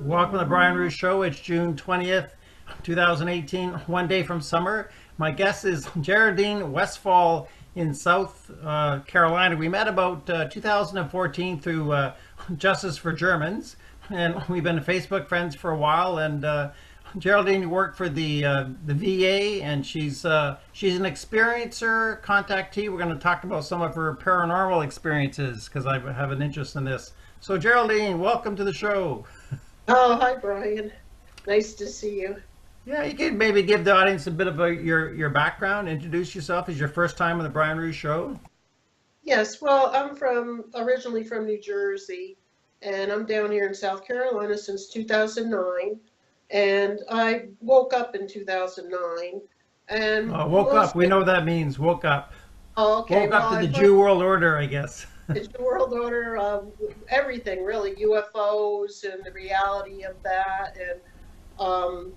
Welcome to the Brian Ruhe Show. It's June 20th, 2018, one day from summer. My guest is Geraldine Westfall in South Carolina. We met about 2014 through Justice for Germans, and we've been Facebook friends for a while. And Geraldine worked for the VA, and she's an experiencer, contactee. We're going to talk about some of her paranormal experiences because I have an interest in this. So Geraldine, welcome to the show. Oh, hi, Brian. Nice to see you. Yeah, you could maybe give the audience a bit of your background, introduce yourself. Is your first time on the Brian Ruhe Show? Yes, well, I'm originally from New Jersey, and I'm down here in South Carolina since 2009. And I woke up in 2009, and Woke up. We know what that means. Woke up. oh, okay, Woke up well, to I the went Jew world order, I guess. to the world order, everything really, UFOs and the reality of that, and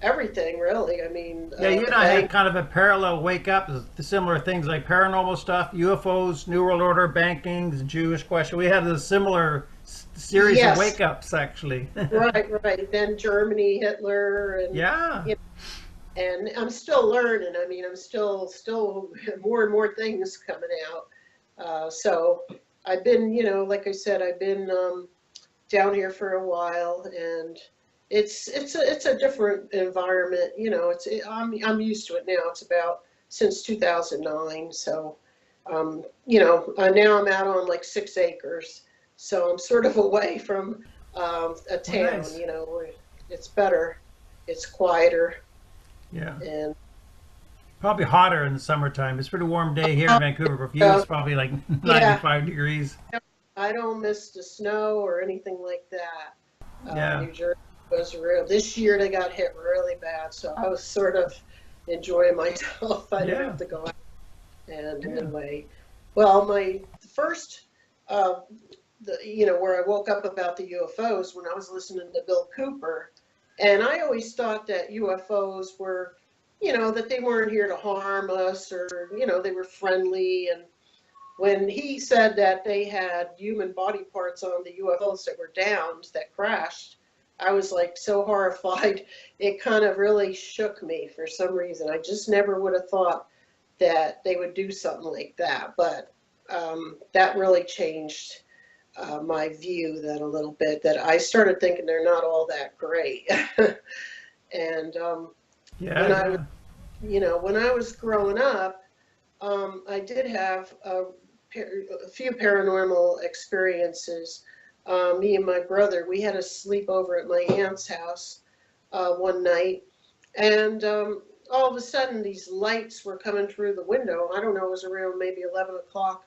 everything really. I mean, Yeah, you and I had kind of a parallel wake up, similar things like paranormal stuff, UFOs, New World Order, banking, the Jewish question. We had a similar series of yes, wake ups, actually. right. Then Germany, Hitler, and Yeah, and I'm still learning. I mean, I'm still more and more things coming out. So I've been, like I said, I've been down here for a while, and it's a different environment. I'm used to it now. It's about since 2009. So now I'm out on like 6 acres, so I'm sort of away from a well, town. nice. Where it's better, it's quieter, Yeah. and Probably hotter in the summertime. It's a pretty warm day here in Vancouver, but for you uh, it's probably like yeah, 95 degrees. I don't miss the snow or anything like that. Yeah, New Jersey was real. This year they got hit really bad, so I was sort of enjoying myself. I didn't yeah, have to go out. And yeah. anyway, well, my first, uh, where I woke up about the UFOs when I was listening to Bill Cooper, and I always thought that UFOs were, that they weren't here to harm us, or they were friendly. And when he said that they had human body parts on the UFOs that were downed, that crashed, I was like so horrified. It kind of really shook me for some reason. I just never would have thought that they would do something like that. But that really changed my view then a little bit, that I started thinking they're not all that great. And Yeah, when I was, yeah. when I was growing up, I did have a few paranormal experiences. Me and my brother, we had a sleepover at my aunt's house one night, and all of a sudden these lights were coming through the window. I don't know, it was around maybe 11 o'clock.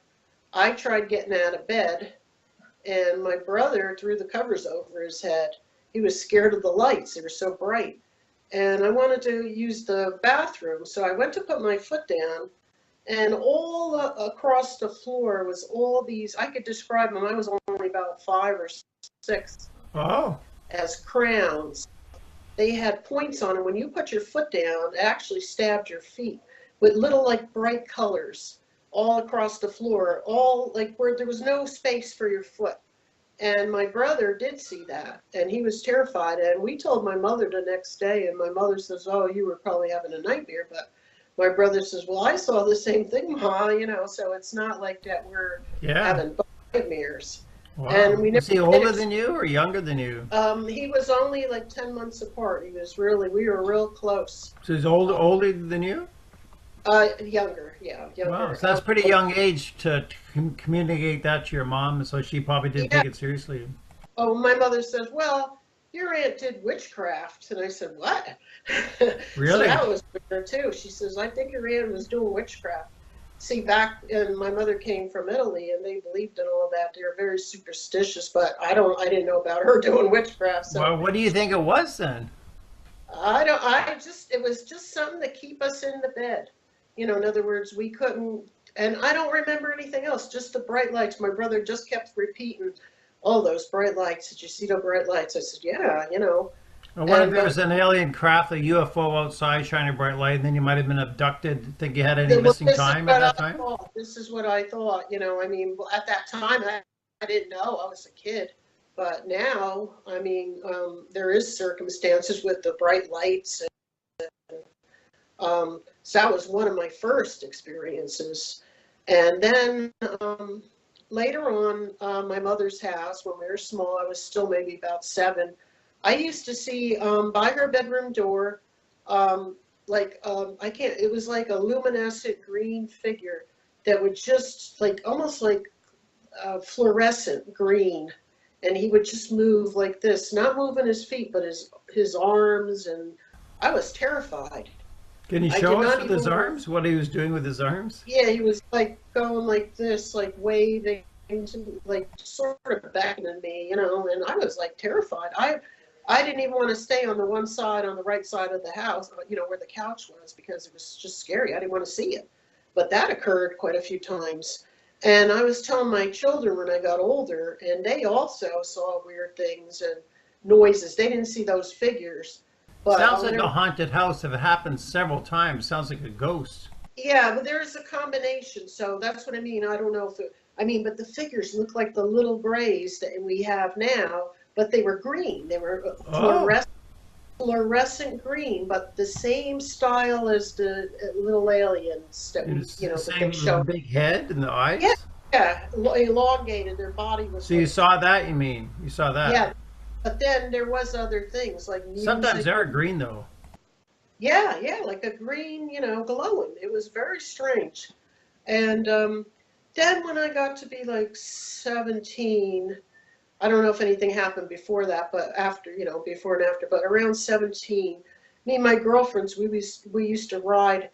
I tried getting out of bed, and my brother threw the covers over his head. He was scared of the lights, they were so bright. And I wanted to use the bathroom, so I went to put my foot down, and all across the floor was all these, I could describe them, I was only about 5 or 6, Oh, as crowns. They had points on them. When you put your foot down, it actually stabbed your feet with little like bright colors all across the floor, all like where there was no space for your foot. And my brother did see that, and he was terrified. And we told my mother the next day, and my mother says, "Oh, you were probably having a nightmare." But my brother says, "Well, I saw the same thing, Ma. So it's not like that we're yeah. having nightmares." And Wow. we never Was he did older it. than you or younger than you? He was only like 10 months apart. We were real close. So he's Um, older than you? Younger, yeah, Wow. younger. So that's pretty young age to communicate that to your mom. So she probably didn't Yeah. take it seriously. Oh, my mother says, "Well, your aunt did witchcraft." And I said, "What?" So Really? that was weird too. She says, "I think your aunt was doing witchcraft." See, back, and my mother came from Italy, and they believed in all that. They were very superstitious, but I didn't know about her doing witchcraft. So Well, what do you think it was then? it was just something to keep us in the bed. In other words, we couldn't, and I don't remember anything else, just the bright lights. My brother just kept repeating, "Oh, those bright lights. Did you see those bright lights?" I said, "Yeah. Well, what if And there was an alien craft, a UFO outside shining a bright light, and then you might have been abducted? Think you had any well, missing time at that time? this is what I thought. I mean, at that time, I didn't know. I was a kid. But now, I mean, there is circumstances with the bright lights. So that was one of my first experiences. And then later on, my mother's house, when we were small, I was still maybe about 7. I used to see by her bedroom door, I can't, it was like a luminescent green figure that would just like, almost like fluorescent green. And he would just move like this, not moving his feet, but his arms. And I was terrified. Can you I show did us not with his even, arms what he was doing with his arms? yeah, he was like going like this, like waving, like sort of beckoning me, you know, and I was like terrified. I didn't even want to stay on the one side, on the right side of the house, you know, where the couch was, because it was just scary. I didn't want to see it. But that occurred quite a few times. And I was telling my children when I got older, and they also saw weird things and noises. They didn't see those figures. But Sounds like a haunted house. If it happens several times, sounds like a ghost. yeah, but there's a combination. So that's what I mean. I don't know if it, I mean, but the figures look like the little grays that we have now, but they were green. They were Oh, fluorescent green, but the same style as the little aliens that we, it's you the know, that they same with the show. big head and the Yeah, eyes. yeah, elongated. Their body was So you like, saw that? You mean you saw that? yeah. But then there was other things like Sometimes music. they're green though. Yeah, yeah, like a green, you know, glowing. It was very strange. And then when I got to be like 17, I don't know if anything happened before that, but after, you know, before and after, but around 17, me and my girlfriends, we used to ride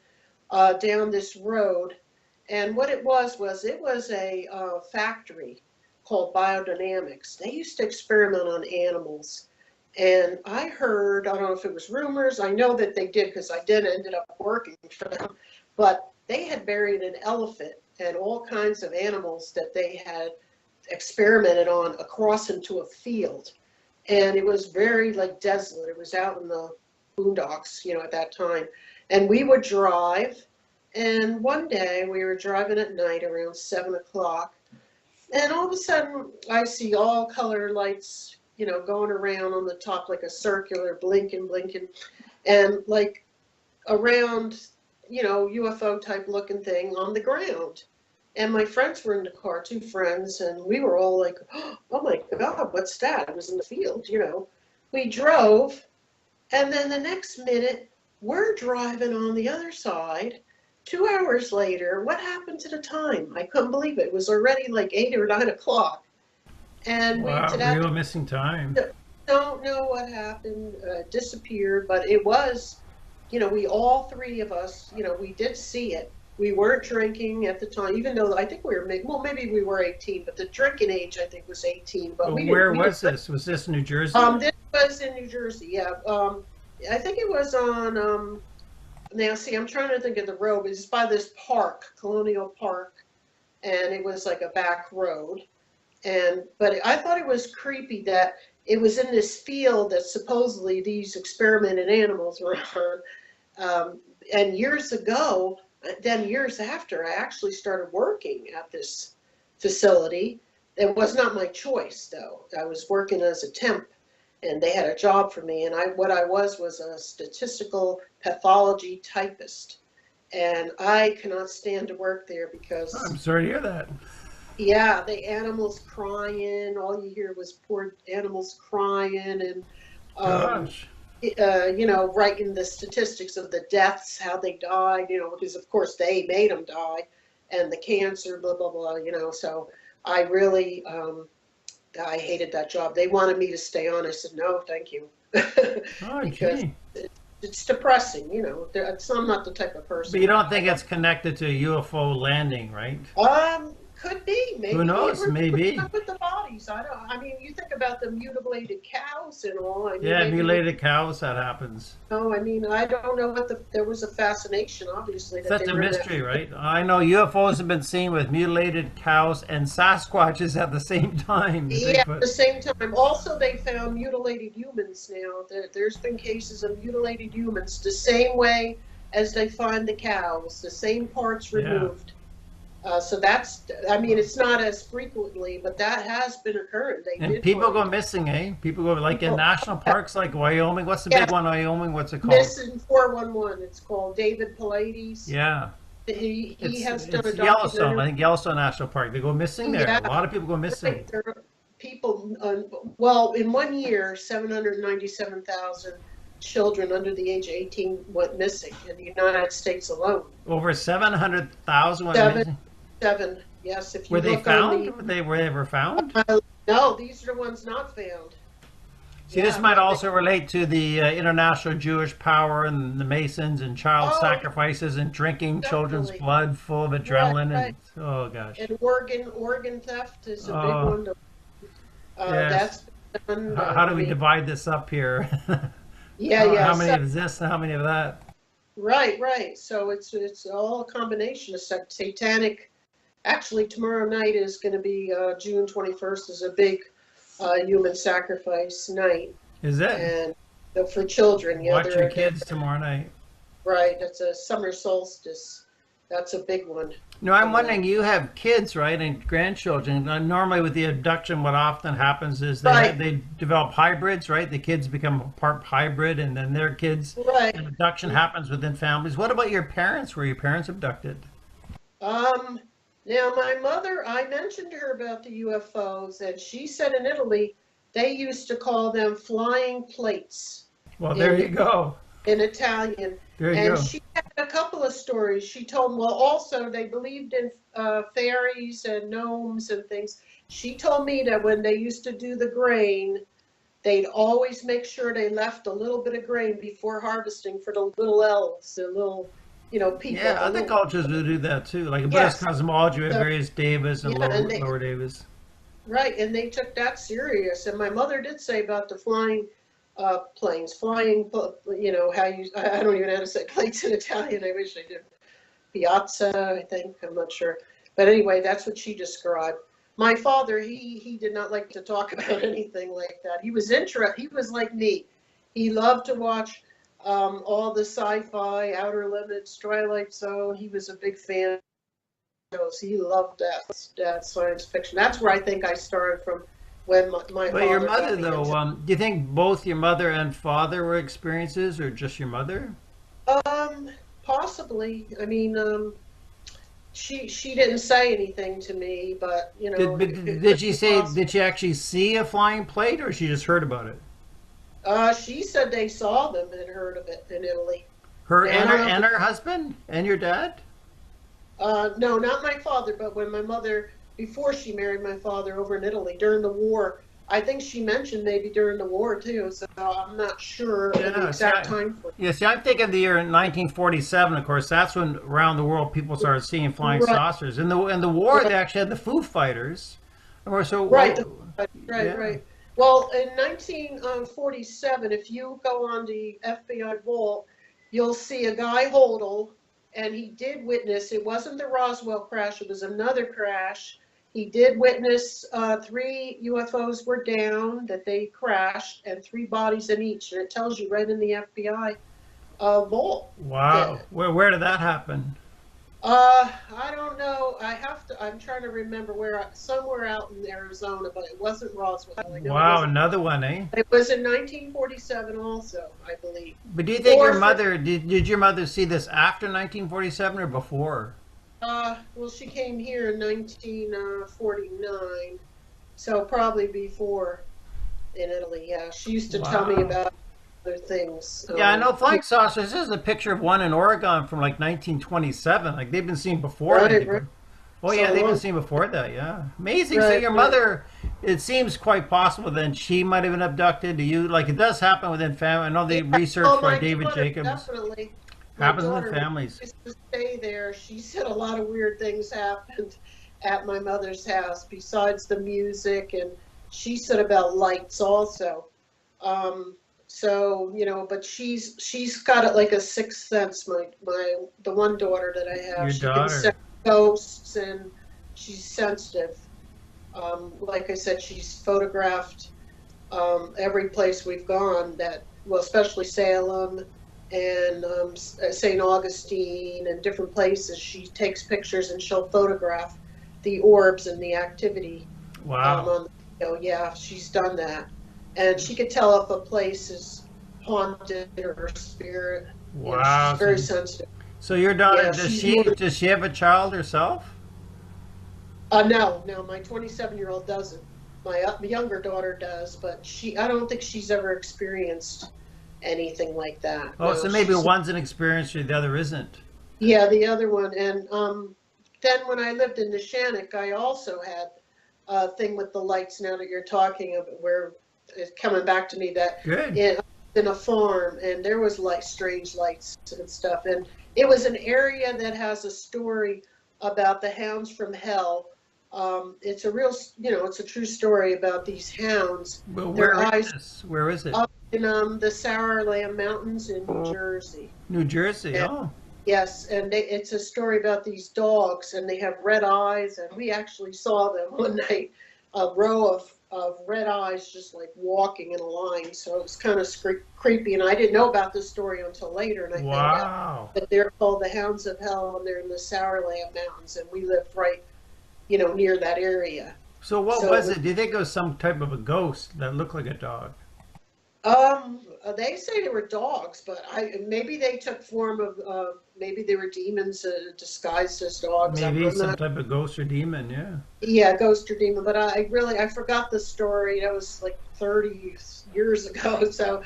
down this road. And what it was a factory called Biodynamics. They used to experiment on animals. And I heard, I don't know if it was rumors, I know that they did because I did ended up working for them, but they had buried an elephant and all kinds of animals that they had experimented on across into a field. And it was very like desolate. It was out in the boondocks, you know, at that time. And we would drive. And one day we were driving at night around 7 o'clock. And all of a sudden I see all color lights, you know, going around on the top like a circular blinking, blinking. And like around, you know, UFO type looking thing on the ground. And my friends were in the car, 2 friends, and we were all like, oh my God, what's that? It was in the field, you know. We drove, and then the next minute, we're driving on the other side. 2 hours later, what happened to the time? I couldn't believe it. It was already like 8 or 9 o'clock. And we, Wow, to that, real missing time. don't know what happened, disappeared, but it was, you know, we all 3 of us, you know, we did see it. We weren't drinking at the time, even though I think we were, well, maybe we were 18, but the drinking age I think was 18. But But we where didn't. was this? Was this New Jersey? This was in New Jersey, yeah. I think it was on. Now, see, I'm trying to think of the road. It's by this park, Colonial Park, and it was like a back road. And but I thought it was creepy that it was in this field that supposedly these experimented animals were on. And years ago, then years after, I actually started working at this facility. It was not my choice, though. I was working as a temp, and they had a job for me. And what I was a statistical pathology typist. And I cannot stand to work there because I'm sorry to hear that. yeah, the animals crying. All you hear was poor animals crying, and um, Gosh. you know, writing the statistics of the deaths, how they died. You know, because of course they made them die, and the cancer, blah blah blah. You know, so I really, I hated that job. They wanted me to stay on. I said no, thank you, Oh, because gee. it's depressing. You know, I'm not the type of But person. you don't think it's connected to a UFO landing, right? Could be. Who Maybe they knows? were putting Maybe. up with the bodies. I don't. I mean, you think about the mutilated cows and all. I mean, Yeah, maybe they. mutilated cows, that happens. No, I mean, I don't know what the. There was a fascination, obviously, that Such they a were in that. mystery, right? I know UFOs have been seen with mutilated cows and Sasquatches at the same time. Yeah, at Bigfoot. the same time. Also, they found mutilated humans now. There's been cases of mutilated humans the same way as they find the cows, the same parts Yeah. removed. So that's, I mean, it's not as frequently, but that has been occurring. They And did people go find missing, eh? People go like in people. national parks like Wyoming. What's the Yeah, big one in Wyoming? What's it called? missing 411. It's called David Pilates. Yeah. He has done It's a Yellowstone. documentary. I think Yellowstone National Park. They go missing there. Yeah, A lot of people go missing. right. There are people, well, in one year, 797,000 children under the age of 18 went missing in the United States alone. Over 700,000 went Seven, missing. seven. Yes, if Were you they look on found? the, Were they ever found? no, these are the ones not found. See, this Yeah, might also relate to the international Jewish power and the Masons and child oh, sacrifices and drinking children's definitely. blood full of Right, adrenaline right. and oh gosh. And organ theft is a big Oh, one. yes. That's been done. How do I we mean, divide this up here? yeah, yeah. How many So, of this and how many of that? right, right. So it's all a combination of satanic. Actually, tomorrow night is going to be June 21st is a big human sacrifice night, Is it? and for children, yeah, Watch your kids tomorrow night. right. It's a summer solstice. That's a big one. No, I'm And, wondering, you have kids, right, and grandchildren. Normally with the abduction, what often happens is right, they develop hybrids, right? The kids become part hybrid, and then their kids, right. and abduction happens within families. What about your parents? Were your parents abducted? Um, Now my mother, I mentioned to her about the UFOs, and she said in Italy they used to call them flying plates Well, there you go. in Italian. There you And go. she had a couple of stories. She told, well, also they believed in fairies and gnomes and things. She told me that when they used to do the grain, they'd always make sure they left a little bit of grain before harvesting for the little elves, the little, people. Yeah, The other little, cultures will do that too. Like in Buddhist yes, cosmology, we have so, various devas and yeah, and lower devas. right, and they took that serious. And my mother did say about the flying planes, flying, how I don't even know how to say plates in Italian. I wish I did. Piazza, I think. I'm not sure. But anyway, that's what she described. My father, he did not like to talk about anything like that. He was like me. He loved to watch all the sci-fi, Outer Limits, Twilight Zone. He was a big fan of those. He loved that science fiction. That's where I think I started from when my But your father mother, got me though, into. do you think both your mother and father were experiences, or just your mother? Possibly. I mean, she didn't say anything to me, but Did she it's say? possible. Did she actually see a flying plate, or she just heard about it? She said they saw them and heard of it in Italy. Her Now, I and don't know if her husband and your dad? no, not my father, but when my mother, before she married my father over in Italy during the war, I think she mentioned maybe during the war too, so I'm not sure of the Yeah. exact time frame. Yeah, see, I'm thinking of the year 1947. Of course, that's when around the world people started seeing flying Right, saucers. In the war, right, they actually had the Foo Fighters. Or so, right, well, right, yeah. right. Well, in 1947, if you go on the FBI vault, you'll see a guy Hodel, and he did witness, it wasn't the Roswell crash, it was another crash. He did witness 3 UFOs were down, that they crashed, and 3 bodies in each. And it tells you right in the FBI vault. Wow. That, Where did that happen? I don't know. I'm trying to remember somewhere out in Arizona, but it wasn't Roswell. I know it Wow, wasn't. another one, eh? It was in 1947 also, I believe. But do you think your Or for, mother did your mother see this after 1947 or before? well, she came here in 1949, so probably before in Italy. Yeah, she used to tell me Wow. about other things. Yeah, I know flying saucers. This is a picture of one in Oregon from like 1927. Like they've been seen before. Right, right. Oh yeah, So they've been long. seen before that. Yeah, amazing. So Right, your right. mother, it seems quite possible then she might have been abducted. Do you like it does happen within family? I know Yeah. the research Oh, by my David daughter, Jacobs definitely. My happens within daughter, when families. she used to stay there, she said a lot of weird things happened at my mother's house besides the music, and she said about lights also. So, but she's got it like a sixth sense. The one daughter that I have, Your she can daughter. sense ghosts, and she's sensitive. Like I said, she's photographed every place we've gone, well, especially Salem, and St. Augustine and different places. She takes pictures and she'll photograph the orbs and the activity Wow. on the video. Yeah, she's done that. And she could tell if a place is haunted or spirit. You know, she's Wow. very sensitive. So your daughter, Yeah, she's more than, does she have a child herself? no, no, my 27-year-old doesn't. My younger daughter does, but I don't think she's ever experienced anything like that. Oh, No, so maybe she's, one's an experience and the other isn't. yeah, the other one. And then when I lived in Neshannock, I also had a thing with the lights now that you're talking of where it's coming back to me that Good. in a farm and there was like strange lights and stuff. And it was an area that has a story about the hounds from hell. It's a real, it's a true story about these hounds. Well, Their where is eyes this? Where is it? up in the Sourland Mountains in New Jersey. New Jersey. And, Oh, yes, and it's a story about these dogs, and they have red eyes, and we actually saw them one night, a row of red eyes just like walking in a line. So it was kind of creepy, and I didn't know about this story until later, and I found out wow. that they're called the Hounds of Hell, and they're in the Sourland Mountains, and we lived right, near that area. So what So was it? Do you think it was some type of a ghost that looked like a dog? they say they were dogs, but maybe they took form of maybe they were demons disguised as dogs. Maybe I'm some not, type of ghost or demon. Yeah. yeah, ghost or demon. But I forgot the story. That was like 30 years ago. So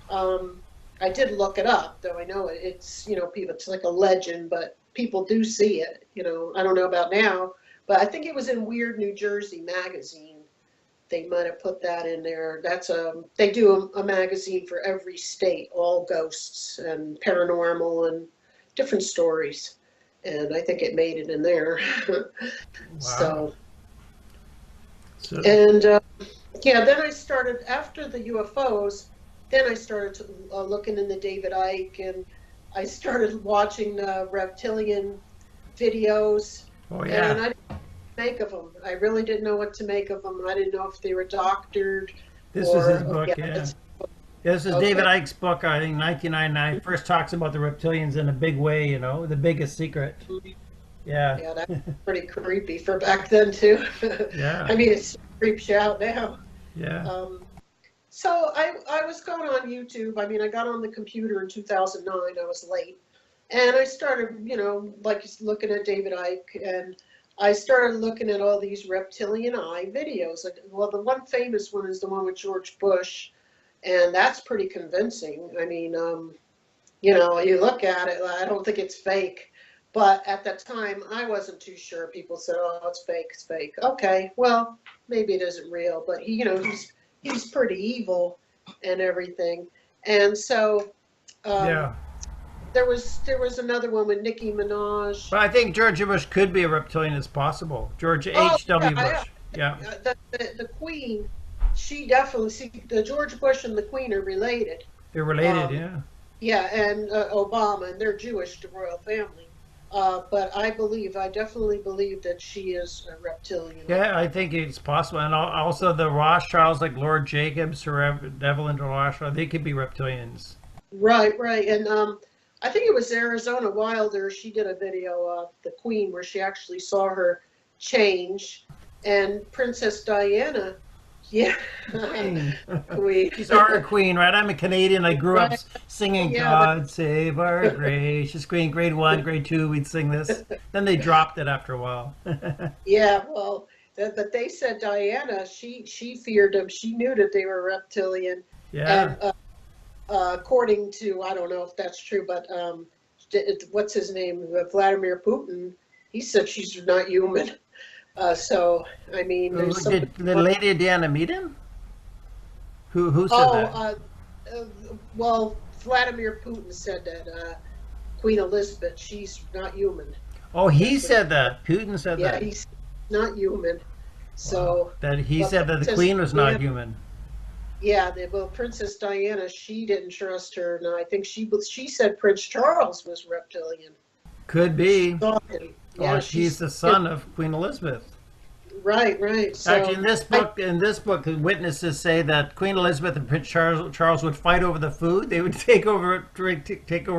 I did look it up, though I know it's people. It's like a legend, but people do see it. I don't know about now, but I think it was in Weird New Jersey magazine. They might have put that in there. They do a magazine for every state, all ghosts and paranormal and different stories. And I think it made it in there. Wow. So, So and yeah, then I started, after the UFOs, then I started looking into David Icke, and I started watching Reptilian videos. oh And yeah. I make of them. I really didn't know what to make of them. I didn't know if they were doctored This was his or book. yeah. Yeah. This is Okay. David Icke's book. I think 1999 first talks about the reptilians in a big way. The biggest secret. Yeah. Yeah, that's pretty creepy for back then too. Yeah. I mean, it creeps you out now. Yeah. So I was going on YouTube. I mean, I got on the computer in 2009. I was late, and I started, like looking at David Icke, and I started looking at all these reptilian eye videos. Well, the one famous one is the one with George Bush, and that's pretty convincing. I mean, you look at it, I don't think it's fake, but at that time, I wasn't too sure. People said, "Oh, it's fake, it's fake." Okay, well, maybe it isn't real, but he's pretty evil and everything. And so, Yeah. there was another one with Nicki Minaj. But I think George Bush could be a reptilian as possible. George Oh, H.W. yeah, Bush. Yeah. the Queen, she definitely, the George Bush and the Queen are related. They're related. Um, Yeah. Yeah, and Obama, and they're Jewish, the royal family. But I definitely believe that she is a reptilian. Yeah, I think it's possible. And also the Rothschilds, like Lord Jacobs or Evelyn Rothschild, they could be reptilians. Right, right. And I think it was Arizona Wilder. She did a video of the Queen where she actually saw her change. And Princess Diana, yeah, Queen. Queen. She's our queen, right? I'm a Canadian. I grew up Right. singing Yeah, God Save Our Gracious Queen. Grade 1, grade 2, we'd sing this. Then they dropped it after a while. Yeah, well, but they said Diana, she feared them. She knew that they were reptilian. Yeah. And according to, I don't know if that's true, but what's his name? Vladimir Putin, he said she's not human. So, I mean, there's something. Did the Lady Diana meet him? Who said that? Well, Vladimir Putin said that Queen Elizabeth, she's not human. Oh, he said that. Putin said Yeah, that. he's not human. So, That he but said that the Princess queen was not Diana- human. yeah, well, Princess Diana, she didn't trust her, and I think she said Prince Charles was reptilian. Could be. Saw him. Oh, she's the son of Queen Elizabeth. Right, right. Actually, So I, in this book, the witnesses say that Queen Elizabeth and Prince Charles would fight over the food. They would take over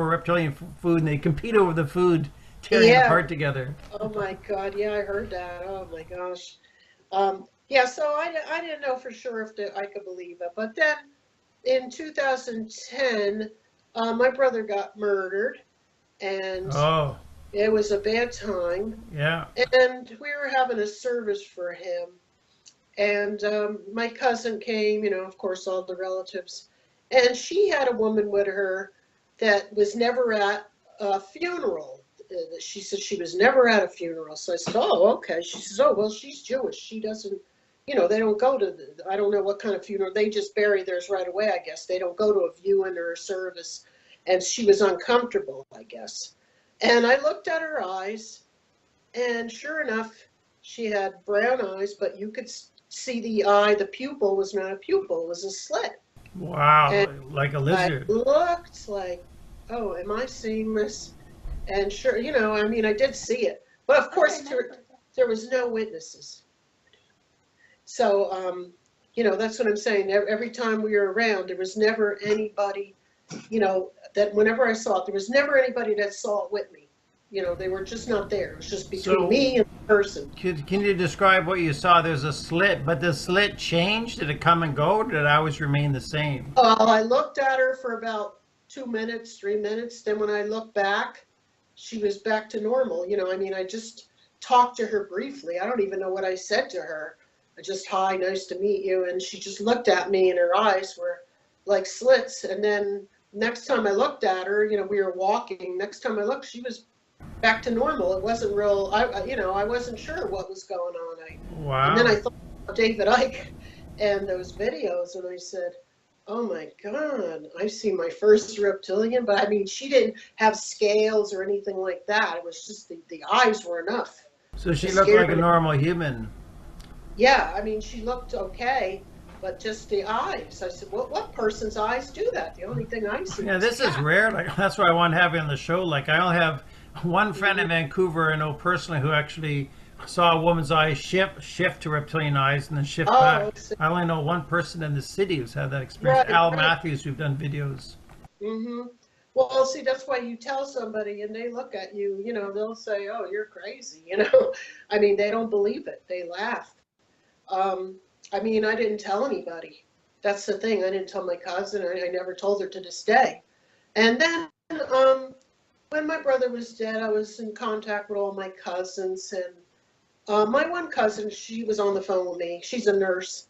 reptilian food, and they compete over the food, tearing it yeah. apart together. Oh my God. Yeah, I heard that. Oh my gosh. Yeah. So I didn't know for sure if I could believe it, but then in 2010, my brother got murdered, and Oh, it was a bad time. yeah. And we were having a service for him, and my cousin came, of course, all the relatives, and she had a woman with her that was never at a funeral. She said she was never at a funeral. So I said, oh, okay. She says, oh, well, she's Jewish. She doesn't, they don't go to, I don't know what kind of funeral. They just bury theirs right away, I guess. They don't go to a viewing or a service. And she was uncomfortable, I guess. And I looked at her eyes, and sure enough, she had brown eyes, but you could see the eye, the pupil was not a pupil, it was a slit. And Wow, like a I lizard. looked like, oh, am I seeing this? And sure, I mean, I did see it. But of course, there was no witnesses. So, that's what I'm saying. Every time we were around, there was never anybody, that whenever I saw it, there was never anybody that saw it with me. They were just not there. It was just between So, me and the person. can you describe what you saw? There's a slit, but the slit changed? Did it come and go? Or did it always remain the same? I looked at her for about 2 minutes, 3 minutes. Then when I looked back, she was back to normal. I mean, I just talked to her briefly. I don't even know what I said to her. I just, hi, nice to meet you. And she just looked at me, and her eyes were like slits. And then next time I looked at her, we were walking. Next time I looked, she was back to normal. It wasn't real. I wasn't sure what was going on. And then I Wow. thought of David Icke and those videos, and I said, oh my God, I've seen my first reptilian. But I mean, she didn't have scales or anything like that. It was just the eyes were enough So to she looked scare like a me. normal human. Yeah, I mean, she looked okay, but just the eyes. I said, what person's eyes do that? The only thing I see Yeah, is this is cat. rare. Like that's why I want to have you on the show. Like I only have one friend in Hmm. Vancouver I know personally who actually saw a woman's eyes shift to reptilian eyes and then shift Oh, back. I only know one person in the city who's had that experience. right, Al right. Matthews, who've done videos. Hmm. Well, see, that's why you tell somebody and they look at you, they'll say, oh, you're crazy. I mean, they don't believe it. They laugh. Um, I mean, I didn't tell anybody. That's the thing. I didn't tell my cousin. I never told her to this day. And then when my brother was dead, I was in contact with all my cousins. And my one cousin, she was on the phone with me. She's a nurse.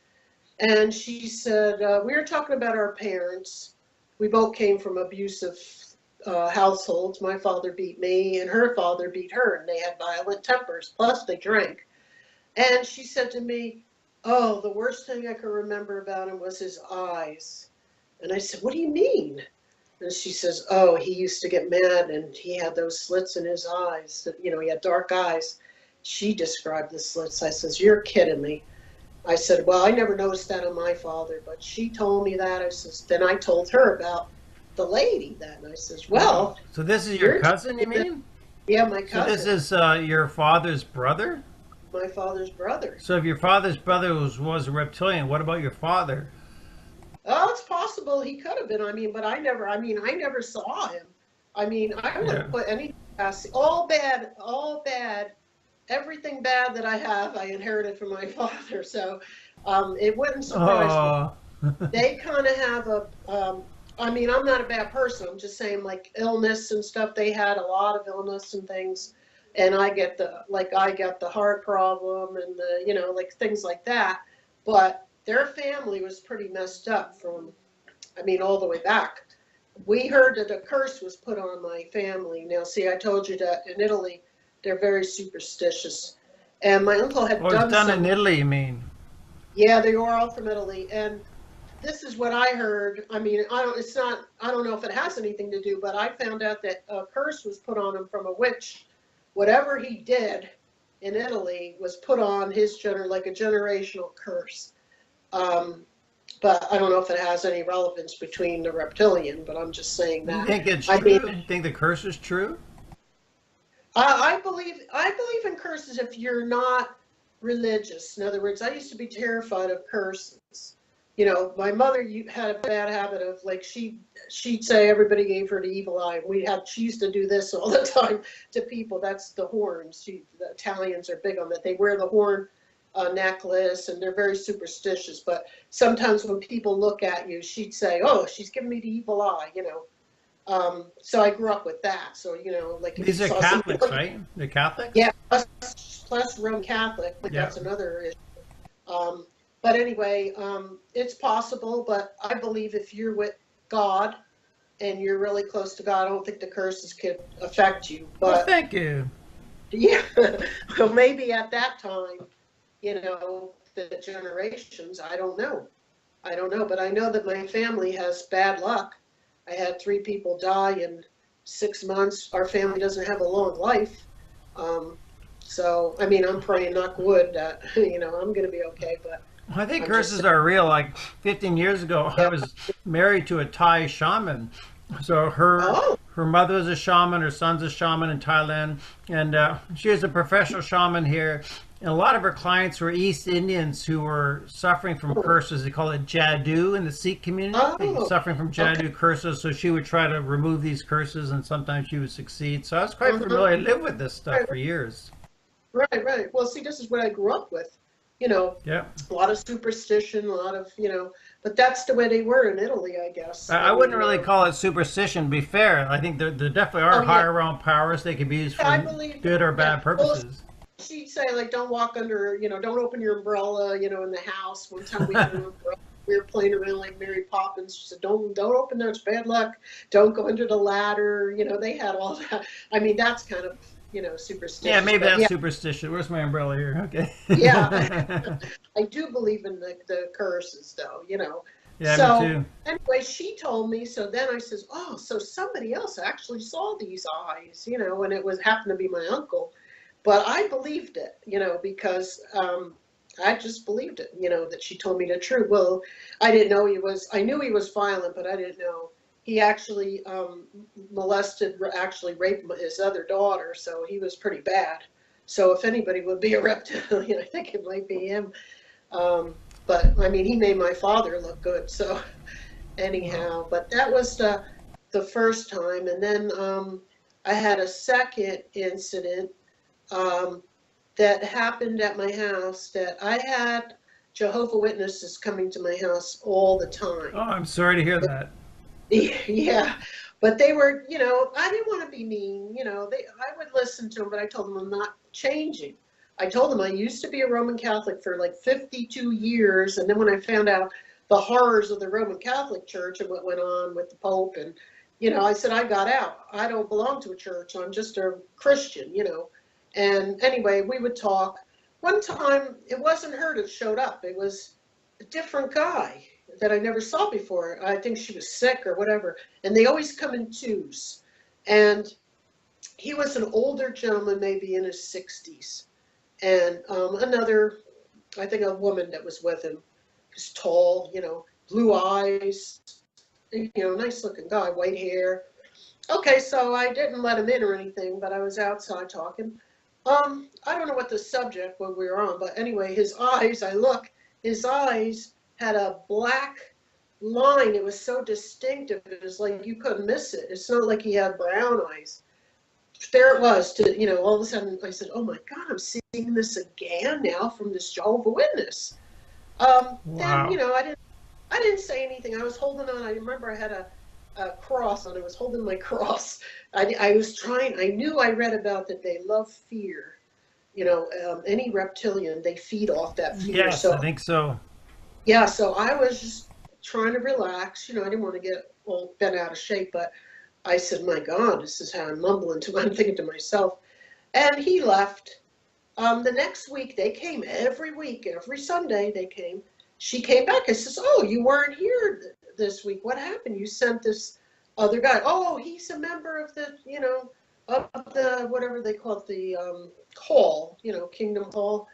And she said, we were talking about our parents. We both came from abusive households. My father beat me, and her father beat her, and they had violent tempers. Plus, they drank. And she said to me, oh, the worst thing I could remember about him was his eyes. And I said, what do you mean? And she says, oh, he used to get mad and he had those slits in his eyes. He had dark eyes. She described the slits. I says, you're kidding me. I said, well, I never noticed that on my father, but she told me that. I says, then I told her about the lady then. I says, Oh, well, so this is your you're cousin, you telling me that, mean? yeah, my So this cousin, is your father's brother? my father's brother. So if your father's brother was a reptilian, what about your father? Oh, it's possible he could have been. I never saw him. I mean, I Yeah. wouldn't put anything past all bad, everything bad that I have, I inherited from my father. So it wouldn't surprise me. Oh. They kind of have I'm not a bad person. I'm just saying, like illness and stuff. They had a lot of illness and things, and I got the heart problem and like things like that. But their family was pretty messed up all the way back. We heard that a curse was put on my family. Now, see, I told you that in Italy, they're very superstitious, and my uncle had Oh, it's done done in some. Italy, you mean? Yeah, they were all from Italy, and this is what I heard. I mean, I don't. It's not. I don't know if it has anything to do, but I found out that a curse was put on him from a witch. Whatever he did in Italy was put on his like a generational curse. Um, but I don't know if it has any relevance between the reptilian. But I'm just saying You that. think it's I mean, true? You think the curse is true? I believe in curses if you're not. religious. In other words, I used to be terrified of curses. You know, my mother had a bad habit of, like, she'd say everybody gave her the evil eye. She used to do this all the time to people. That's the horns. The Italians are big on that. They wear the horn necklace, and they're very superstitious. But sometimes when people look at you, she'd say, "Oh, she's giving me the evil eye," you know. So I grew up with that. So, you know, like if you These are saw Catholics, somebody, right? They're Catholics? yeah, plus Roman Catholic, but Yeah. that's another issue. But anyway, it's possible, but I believe if you're with God and you're really close to God, I don't think the curses could affect you. Well, But thank you. yeah, well, maybe at that time, you know, the generations, I don't know. I don't know, but I know that my family has bad luck. I had 3 people die in 6 months. Our family doesn't have a long life. So, I mean, I'm praying, knock wood, that, you know, I'm going to be okay, but I think I'm just curses are real. Like 15 years ago, I saying, was married to a Thai shaman. So oh, her mother's a shaman, her son's a shaman in Thailand, and she is a professional shaman here. And a lot of her clients were East Indians who were suffering from curses. They call it jadoo in the Sikh community. They were oh, suffering from okay. jadoo curses. So she would try to remove these curses, and sometimes she would succeed. So I was quite Uh-huh. familiar. I lived with this stuff Right, for years. right, right. Well, see, this is what I grew up with. You know, Yeah. a lot of superstition, a lot of, you know, but that's the way they were in Italy, I guess. I I wouldn't mean, really call it superstition. To be fair, I think there definitely oh are yeah, higher realm powers. They can be used I for believe good that. or Yeah. bad Well, purposes. she'd say, like, don't walk under, you know, don't open your umbrella, you know, in the house. One time we had an umbrella. We were playing around like Mary Poppins. She said, don't open there. It's bad luck. Don't go under the ladder. You know, they had all that. I mean, that's kind of, you know, Yeah, superstitious. maybe But that's yeah, superstition. Where's my umbrella here? Okay. yeah. I do believe in the curses, though, you know. Yeah, me So too. anyway, she told me. So then I says, oh, so somebody else actually saw these eyes, you know, and it was happened to be my uncle. But I believed it, you know, because I just believed it, you know, that she told me the truth. Well, I didn't know he was. I knew he was violent, but I didn't know he actually molested, actually raped his other daughter. So he was pretty bad. So if anybody would be a reptilian, I think it might be him. Um, but I mean, he made my father look good. So Well, anyhow, but that was the first time, and then I had a second incident um, that happened at my house. That I had Jehovah Witnesses coming to my house all the oh, time. I'm sorry to hear that. Yeah, but they were, you know, I didn't want to be mean, you know, I would listen to them, but I told them I'm not changing. I told them I used to be a Roman Catholic for like 52 years, and then when I found out the horrors of the Roman Catholic Church and what went on with the Pope, and, you know, I said, I got out. I don't belong to a church. I'm just a Christian, you know. And anyway, we would talk. One time, it wasn't her that showed up. It was a different guy that I never saw before. I think she was sick or whatever. And they always come in twos. And he was an older gentleman, maybe in his 60s. And another, I think a woman that was with him. He's tall, you know, blue eyes, you know, nice looking guy, white hair. Okay, so I didn't let him in or anything, but I was outside talking. I don't know what the subject what we were on, but anyway, his eyes, his eyes had a black line. It was so distinctive. It was like you couldn't miss it. It's not like he had brown eyes. There it was, to, you know, all of a sudden I said, oh my God, I'm seeing this again now from this Jehovah Witness. Then, you Wow. know, I didn't say anything. I was holding on. I remember I had a cross on. I was holding my cross. I was trying. I knew I read about that they love fear. You know, any reptilian, they feed off that fear. Yes, I So think so. yeah, so I was just trying to relax. You know, I didn't want to get all bent out of shape, but I said, my God, this is how I'm mumbling to. I'm thinking to myself. And he left. The next week, they came every week, every Sunday they came. She came back. I says, oh, you weren't here this week. What happened? You sent this other guy. Oh, he's a member of the, you know, of the, whatever they call it, the hall, you know, Kingdom Hall.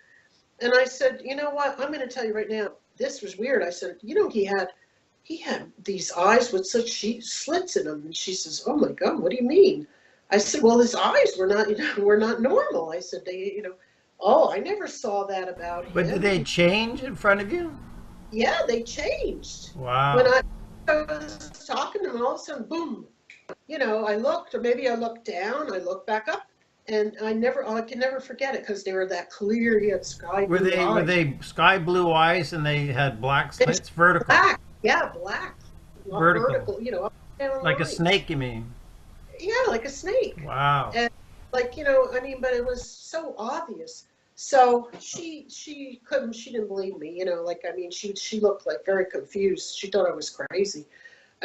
And I said, you know what? I'm going to tell you right now. This was weird. I said, you know, he had these eyes with such slits in them. And she says, oh my God, what do you mean? I said, well, his eyes were not, you know, were not normal. I said, they, you know, Oh, I never saw that about But did him. they change in front of you? Yeah, they changed. When Wow. I was talking to him, all of a sudden, boom, I looked, or maybe I looked down, I looked back up, and I can never forget it because they were that clear. He had sky blue Were eyes. they sky blue eyes and they had black And slits vertical? black, yeah, black, not Vertical. vertical, up and down Like a lines. snake, you mean? Yeah, like a snake. Wow. And like, I mean, but it was so obvious. So she didn't believe me, like, I mean, she looked like very confused. She thought I was crazy.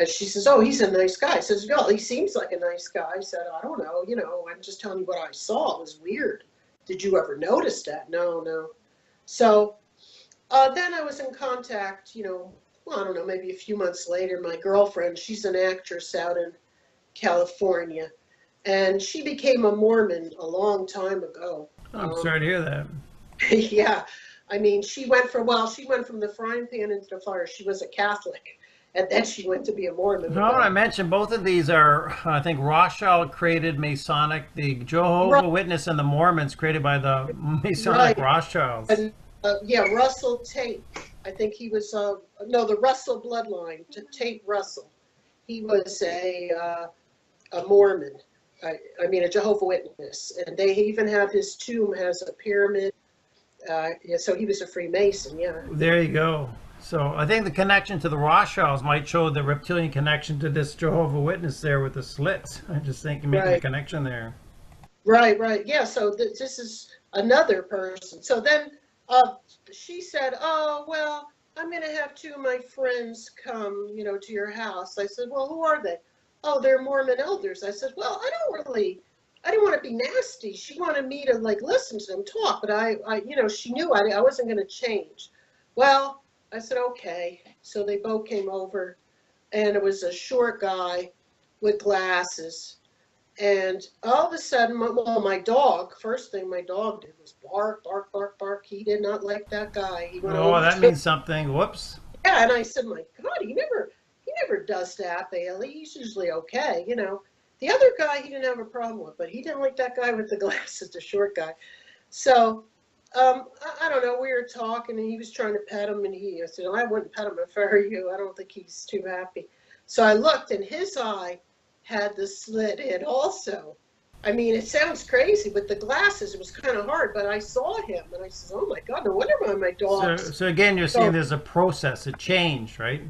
She says, "Oh, he's a nice guy." I says, "Well, he seems like a nice guy." I said, "I don't know, I'm just telling you what I saw. It was weird. Did you ever notice that?" No, no. So then I was in contact, well, I don't know, maybe a few months later. My girlfriend, she's an actress out in California, and she became a Mormon a long time ago. I'm sorry to hear that. Yeah, I mean, she went from the frying pan into the fire. She was a Catholic, and then she went to be a Mormon Now, I about. mentioned both of these are, I think, Rothschild created Masonic. The Right, Jehovah Witness and the Mormons created by the Masonic right. Rothschilds. And yeah, Russell Tate. I think he was no, the Russell bloodline. Tate Russell. He was a Mormon. I mean, a Jehovah Witness, and they even have his tomb has a pyramid. Yeah, so he was a Freemason. Yeah. There you go. So I think the connection to the Rothschilds might show the reptilian connection to this Jehovah Witness there with the slits. I'm just thinking, making a Right. connection there. Right. Right. Yeah. So this is another person. So then she said, "Oh well, I'm going to have two of my friends come, to your house." I said, "Well, who are they?" "Oh, they're Mormon elders." I said, "Well, I didn't want to be nasty. She wanted me to like listen to them talk, but she knew I wasn't going to change." Well, I said, "Okay." So they both came over, and it was a short guy with glasses. And all of a sudden, my dog, first thing my dog did was bark, bark, bark, bark. He did not like that guy. He went Oh, over that to, means something. Whoops. yeah, and I said, "My God, he never does that, Bailey. He's usually okay." The other guy he didn't have a problem with, but he didn't like that guy with the glasses, the short guy. So, I don't know. We were talking, and he was trying to pet him, and I said, "I wouldn't pet him if I were you. I don't think he's too happy." So I looked, and his eye had the slit in also. I mean, it sounds crazy with the glasses. It was kind of hard, but I saw him, and I said, "Oh my God, no wonder why my So, dogs." so again, you're seeing So there's a process, a change, right? A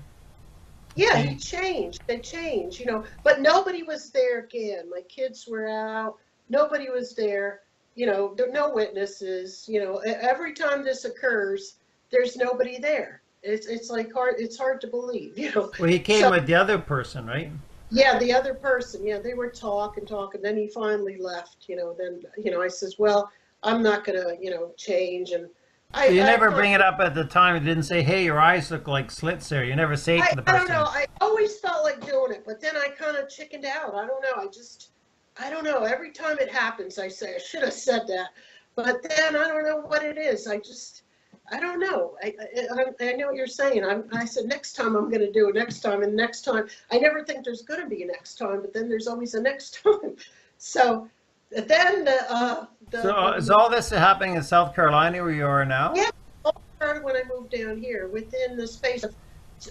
yeah, he change. changed. They changed. But nobody was there again. My kids were out. Nobody was there. There no witnesses. Every time this occurs, there's nobody there. It's like hard. It's hard to believe. Well, he came So with the other person, right? yeah, the other person. Yeah, they were talking. Then he finally left. Then I says, well, I'm not gonna change. And So you I never kind bring it up at the time. You didn't say, "Hey, your eyes look like slits there." You never say it to the I don't know. person. I always felt like doing it, but then I kind of chickened out. I don't know. I don't know. Every time it happens, I say I should have said that, but then I don't know what it is. I don't know. I know what you're saying. I said next time I'm going to do it next time, and next time. I never think there's going to be a next time, but then there's always a next time. So then So is the all this happening in South Carolina where you are now? yeah, all started when I moved down here. Within the space of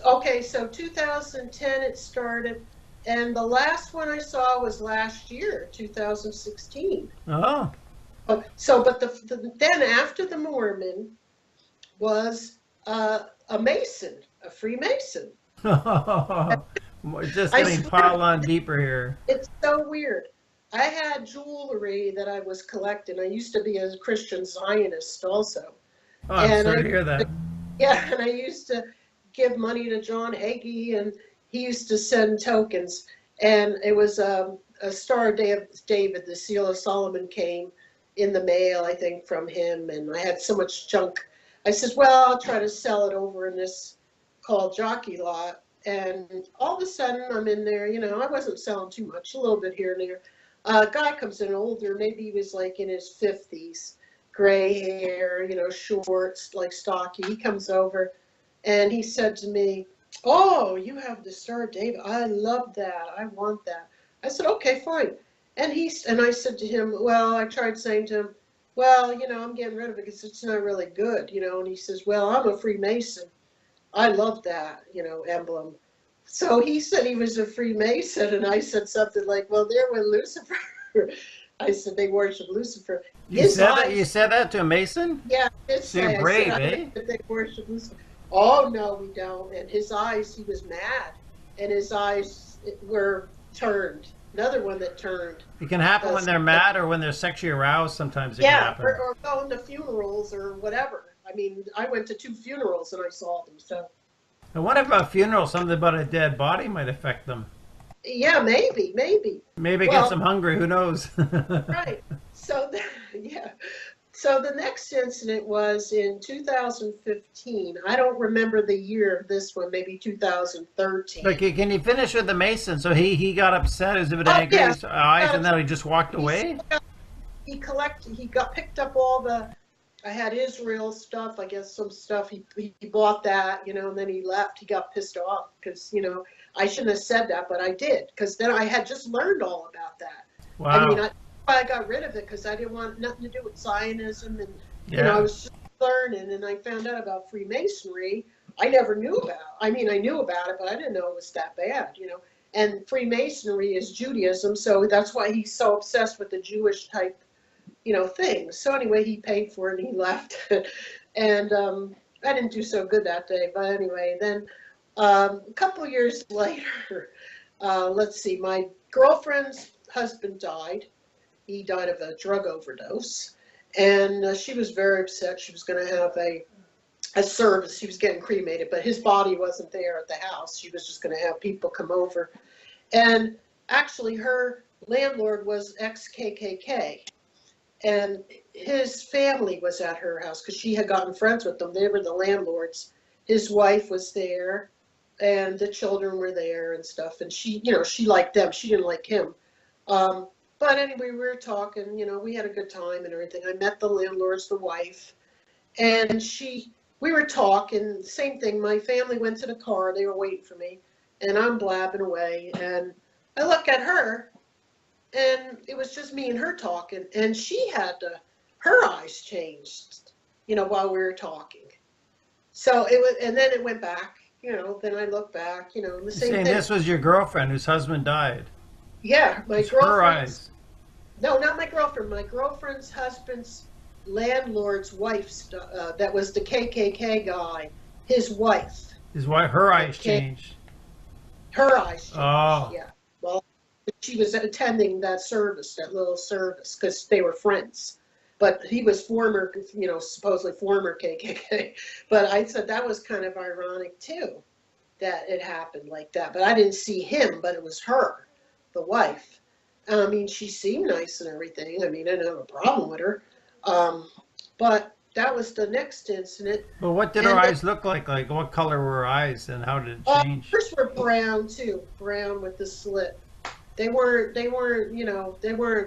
Okay, so 2010 it started, and the last one I saw was last year, 2016. Oh. So, but then after the Mormon was a Mason, a Freemason. We're just I getting swear, piled on deeper here. it's so weird. I had jewelry that I was collecting. I used to be a Christian Zionist also, Oh, I'm and sorry to hear that. yeah, and I used to give money to John Hagee, and he used to send tokens. And it was a Star of David, the Seal of Solomon came in the mail, I think, from him. And I had so much junk. I said, well, I'll try to sell it over in this called Jockey Lot. And all of a sudden, I'm in there. I wasn't selling too much, a little bit here and there. A guy comes in older, maybe he was like in his 50s, gray hair, shorts, like stocky. He comes over and he said to me, "Oh, you have the Star of David. I love that. I want that." I said, "Okay, fine." And I said to him, well, I tried saying to him, well, I'm getting rid of it because it's not really good, and he says, well, I'm a Freemason. I love that, emblem. So he said he was a Freemason, and I said something like, well, they're with Lucifer. I said they worship Lucifer. You His said that. You eyes, said that to a Mason. yeah, I did So you're say, I said, brave, I eh? think that they worship Lucifer. Oh, no, we don't. And his eyes, he was mad, and his eyes were turned. Another one that turned. It can happen when they're mad or when they're sexually aroused. Sometimes it can Yeah, happen. or going to funerals or whatever. I mean, I went to 2 funerals and I saw them. So, And what if a funeral, something about a dead body might affect them? yeah, maybe, maybe. Maybe it gets Well, them hungry. Who knows? right. So, yeah. So the next incident was in 2015. I don't remember the year of this one, maybe But 2013. can you finish with the Mason? So he got upset, he was a bit Oh, angry, yeah. his eyes, and then he just walked away? He got picked up all the, I had Israel stuff, I guess some stuff, he bought that, and then he left, he got pissed off, because, I shouldn't have said that, but I did, because then I had just learned all about that. I mean, Wow. I got rid of it, because I didn't want nothing to do with Zionism, and, I Yeah. was just learning, and I found out about Freemasonry, I never knew about, I mean, I knew about it, but I didn't know it was that bad, and Freemasonry is Judaism, so that's why he's so obsessed with the Jewish type things. So anyway, he paid for it and he left. And I didn't do so good that day. But anyway, then a couple of years later, let's see, my girlfriend's husband died. He died of a drug overdose. And she was very upset. She was going to have a service. She was getting cremated, but his body wasn't there at the house. She was just going to have people come over. And actually, her landlord was ex-KKK. And his family was at her house because she had gotten friends with them. They were the landlords. His wife was there, and the children were there and stuff. And she, she liked them. She didn't like him. But anyway, we were talking. We had a good time and everything. I met the landlord's, the wife, and we were talking. Same thing. My family went to the car. They were waiting for me, and I'm blabbing away. And I look at her. And it was just me and her talking, and she had her eyes changed, while we were talking. So it was, and then it went back, then I looked back, and the You're same saying thing. this was your girlfriend whose husband died. Yeah, my It's her girlfriend's, eyes. no, not my girlfriend, my girlfriend's husband's landlord's wife, that was the KKK guy, his wife. Is why her eyes Okay. changed. Her eyes changed, Oh. yeah. Well, she was attending that service, that little service, because they were friends. But he was former, supposedly former KKK. But I said that was kind of ironic too, that it happened like that. But I didn't see him, but it was her, the wife. I mean, she seemed nice and everything. I mean, I didn't have a problem with her. But that was the next incident. But what did And her then, eyes look like? Like what color were her eyes, and how did it change? hers were brown too, brown with the slit. They weren't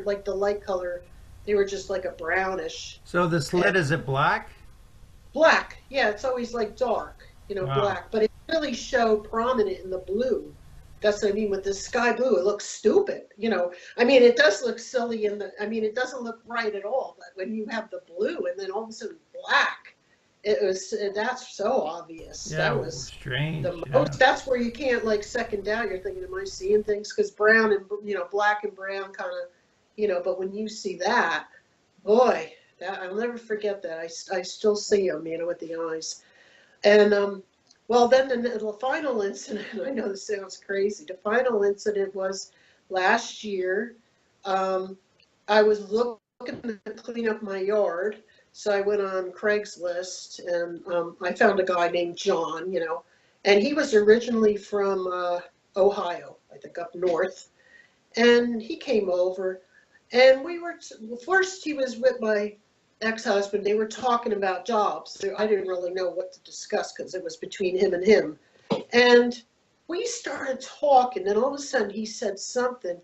like the light color. They were just like a brownish. So the And slit, is it black? black. Yeah, it's always like dark, Wow. black. But it really showed prominent in the blue. That's what I mean with the sky blue. It looks stupid, I mean, it does look silly it doesn't look right at all. But when you have the blue and then all of a sudden black, that's so obvious. Yeah, That was strange. the Yeah. most. That's where you can't like second doubt. You're thinking, am I seeing things? Because brown and black and brown kind of, But when you see that, boy, that I'll never forget that. I still see them, with the eyes. And well, then the final incident. I know this sounds crazy. The final incident was last year. I was looking to clean up my yard. So I went on Craigslist and I found a guy named John, and he was originally from Ohio, I think up north. And he came over and we were, first he was with my ex-husband. They were talking about jobs. So I didn't really know what to discuss because it was between him and him. And we started talking and all of a sudden he said something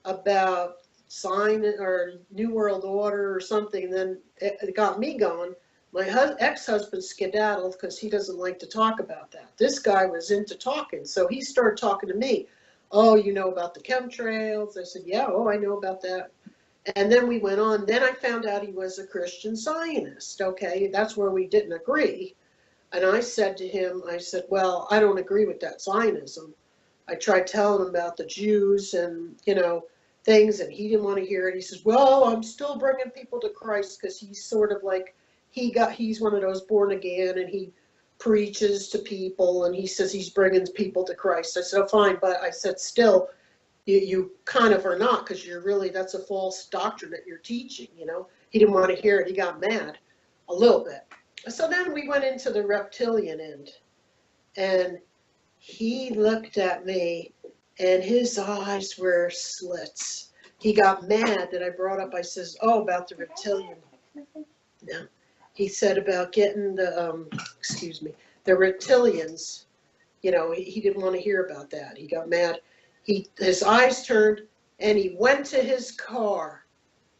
about sign or New World Order or something. And then it got me going. My ex-husband skedaddled because he doesn't like to talk about that. This guy was into talking. So he started talking to me. Oh, you know about the chemtrails? I said, yeah, oh, I know about that. And then we went on. Then I found out he was a Christian Zionist. Okay, that's where we didn't agree. And I said to him, I said, well, I don't agree with that Zionism. I tried telling him about the Jews and, things, and he didn't want to hear it. He says, well, I'm still bringing people to Christ, because he's sort of like, he's one of those born again, and he preaches to people, and he says he's bringing people to Christ. I said, oh, fine, but I said, still, you kind of are not, because that's a false doctrine that you're teaching, He didn't want to hear it. He got mad a little bit. So then we went into the reptilian end, and he looked at me, and his eyes were slits. He got mad that I brought up, I says, oh, about the reptilian. No. He said about getting the reptilians, he didn't want to hear about that. He got mad. His eyes turned, and he went to his car.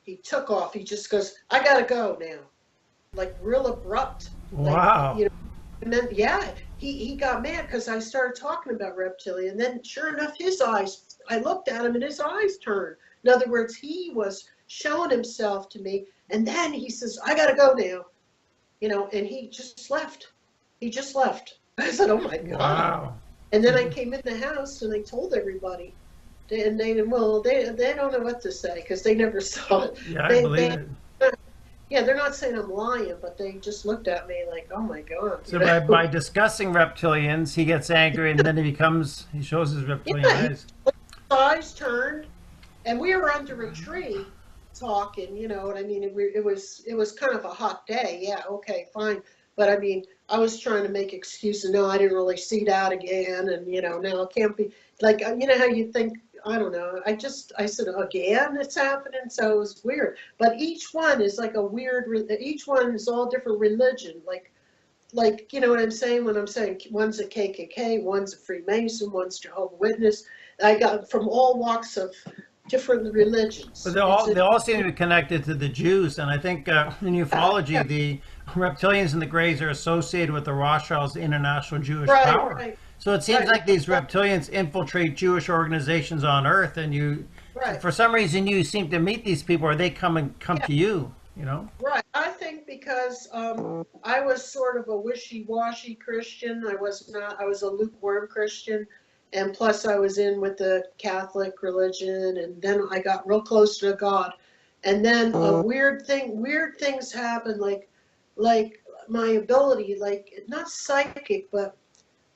He took off. He just goes, I gotta go now. Like real abrupt. Wow. Like, and then, he got mad because I started talking about reptilian. Then sure enough, his eyes, I looked at him and his eyes turned. In other words, he was showing himself to me. And then he says, I gotta go now. And he just left. He just left. I said, oh my God. Wow. And then I came in the house and I told everybody. And they don't know what to say because they never saw it. Yeah, I believe it. Yeah, they're not saying I'm lying, but they just looked at me like, oh my God. So by discussing reptilians, he gets angry, and then he shows his reptilian eyes. His eyes turned, and we were under a tree talking, you know what I mean? It was kind of a hot day. Yeah, okay, fine. But I mean, I was trying to make excuses. No, I didn't really see that again. And, now it can't be like, how you think, I don't know. I said, again, it's happening. So it was weird. But each one is like each one is all different religion. Like, you know what I'm saying? When I'm saying one's a KKK, one's a Freemason, one's Jehovah's Witness. I got from all walks of different religions. But they all seem to be connected to the Jews, and I think in ufology, the reptilians and the Greys are associated with the Rothschilds' international Jewish power. Right. So it seems like these reptilians infiltrate Jewish organizations on Earth, and for some reason, you seem to meet these people, or they come to you. Right. I think because I was sort of a wishy-washy Christian. I was a lukewarm Christian. And plus I was in with the Catholic religion, and then I got real close to God. And then weird things happen, like my ability, like not psychic, but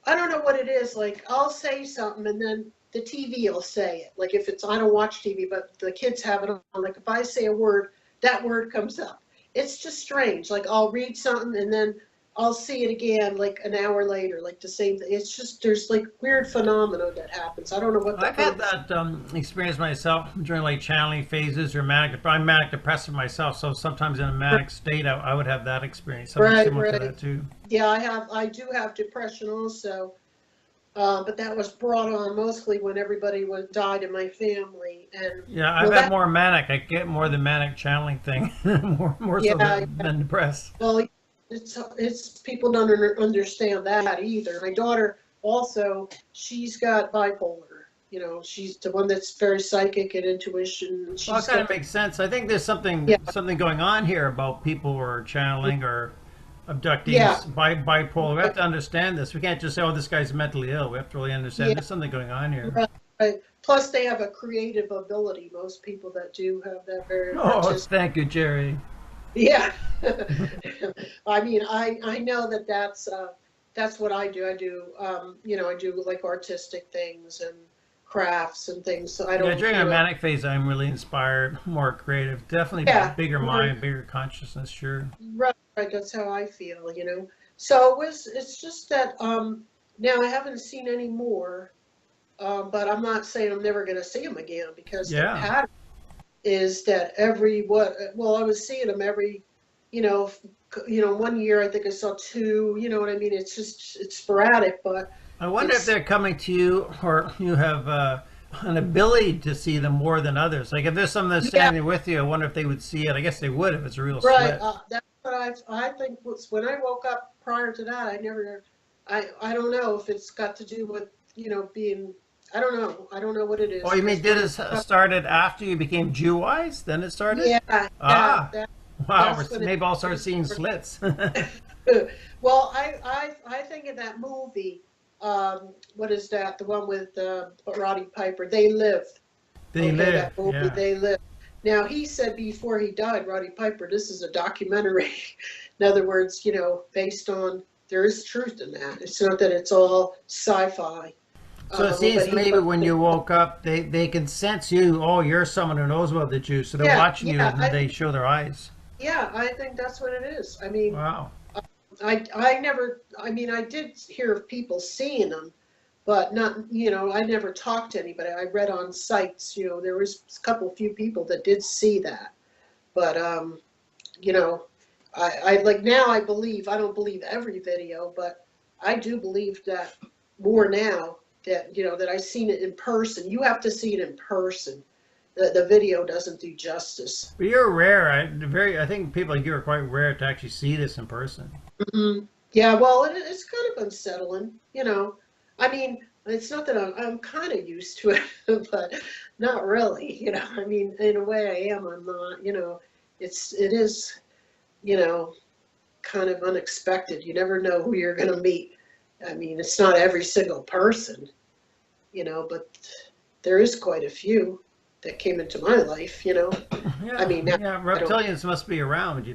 I don't know what it is. Like I'll say something and then the TV will say it. Like if I don't watch TV, but the kids have it on. Like if I say a word, that word comes up. It's just strange. Like I'll read something and then I'll see it again like an hour later, like the same thing. It's just, there's like weird phenomena that happens. I don't know what I've had that experience myself during like channeling phases or I'm manic depressive myself, so sometimes in a manic state I would have that experience. Something similar to that too. Yeah, I do have depression also, but that was brought on mostly when everybody died in my family. And yeah, I've had more manic. I get more the manic channeling thing, more so than depressed. Well, it's people don't understand that either. My daughter also, she's got bipolar. She's the one that's very psychic and intuition. Well, it kind of makes sense. I think there's something going on here about people who are channeling or abductees bipolar. We have to understand this. We can't just say, "Oh, this guy's mentally ill." We have to really understand there's something going on here. Right. Plus, they have a creative ability. Most people that do have that very. Thank you, Geri. Yeah, I mean, I know that's what I do. I do, I do like artistic things and crafts and things. So I don't. Yeah, during a manic phase, I'm really inspired, more creative, definitely bigger mind, bigger consciousness. Sure. Right. That's how I feel. So it's just that now I haven't seen any more, but I'm not saying I'm never going to see them again because the pattern is that I was seeing them every, 1 year I think I saw 2, you know what I mean? It's sporadic, but. I wonder if they're coming to you or you have an ability to see them more than others. Like if there's someone that's standing with you, I wonder if they would see it. I guess they would if it's a real split. That's what I think when I woke up prior to that, I don't know if it's got to do with, being I don't know. I don't know what it Oh, is. you mean 'Cause did it started after you became Jew-wise? Then it started? yeah, yeah, Ah, wow. that's when Maybe I'll start it seeing started. slits. Well, I think of that movie. What is that? The one with Roddy Piper. They Live. They Okay, live. that movie. Yeah. They Live. Now he said before he died, Roddy Piper, this is a documentary. In other words, based on there is truth in that. It's not that it's all sci-fi. So it But seems he maybe when you woke up, they can sense you. Oh, you're someone who knows about the Jews. So they're yeah, watching you yeah, and they show their eyes. I think that's what it is. I mean, Wow. I never, I mean, I did hear of people seeing them, but not, I never talked to anybody. I read on sites, there was a few people that did see that. But, you know, I like now I believe, I don't believe every video, but I do believe that more now that, that I've seen it in person. You have to see it in person. The video doesn't do justice. But you're rare. I think people like you are quite rare to actually see this in person. Hmm. Yeah, well, it's kind of unsettling. I mean, it's not that I'm kind of used to it, but not really. I mean, in a way I am, I'm not, it is, you know, kind of unexpected. You never know who you're going to meet. I mean, it's not every single person, but there is quite a few that came into my life. I Yeah, mean, now yeah. I don't, Reptilians must be around.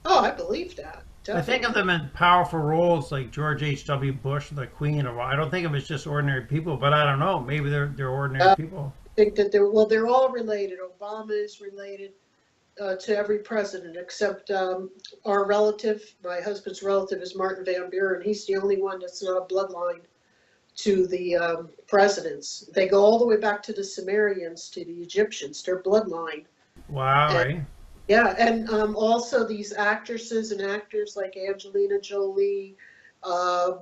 oh, I believe that, I think of definitely. them in powerful roles like George H.W. Bush, the Queen. Or I don't think of it as just ordinary people, but I don't know. Maybe they're ordinary Uh, people. I think that they're all related. Obama is related to every president except our relative. My husband's relative is Martin Van Buren. He's the only one that's not a bloodline to the presidents. They go all the way back to the Sumerians, to the Egyptians. Their bloodline. Wow, And right? yeah, and also these actresses and actors like Angelina Jolie, uh,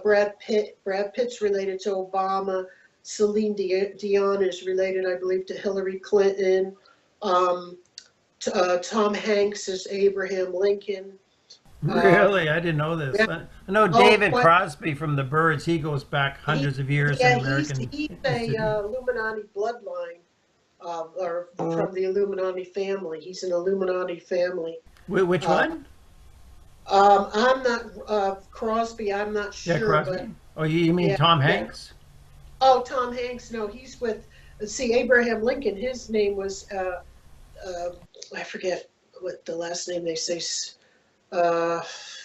Brad Pitt. Brad Pitt's related to Obama. Celine Dion is related, I believe, to Hillary Clinton. Um, Tom Hanks is Abraham Lincoln. Um, Really, I didn't know this. yeah, I know oh, David quite, Crosby from the Birds. He goes back he, hundreds of years in yeah, American he's a history. Illuminati bloodline, or from the Illuminati family. He's an Illuminati family. Which Uh, one? I'm not Crosby. I'm not Yeah, sure, but Crosby. Oh, you mean yeah, Tom yeah. Hanks? Oh, Tom Hanks. No, he's with. See, Abraham Lincoln. His name was uh, I forget what the last name they say. Uh,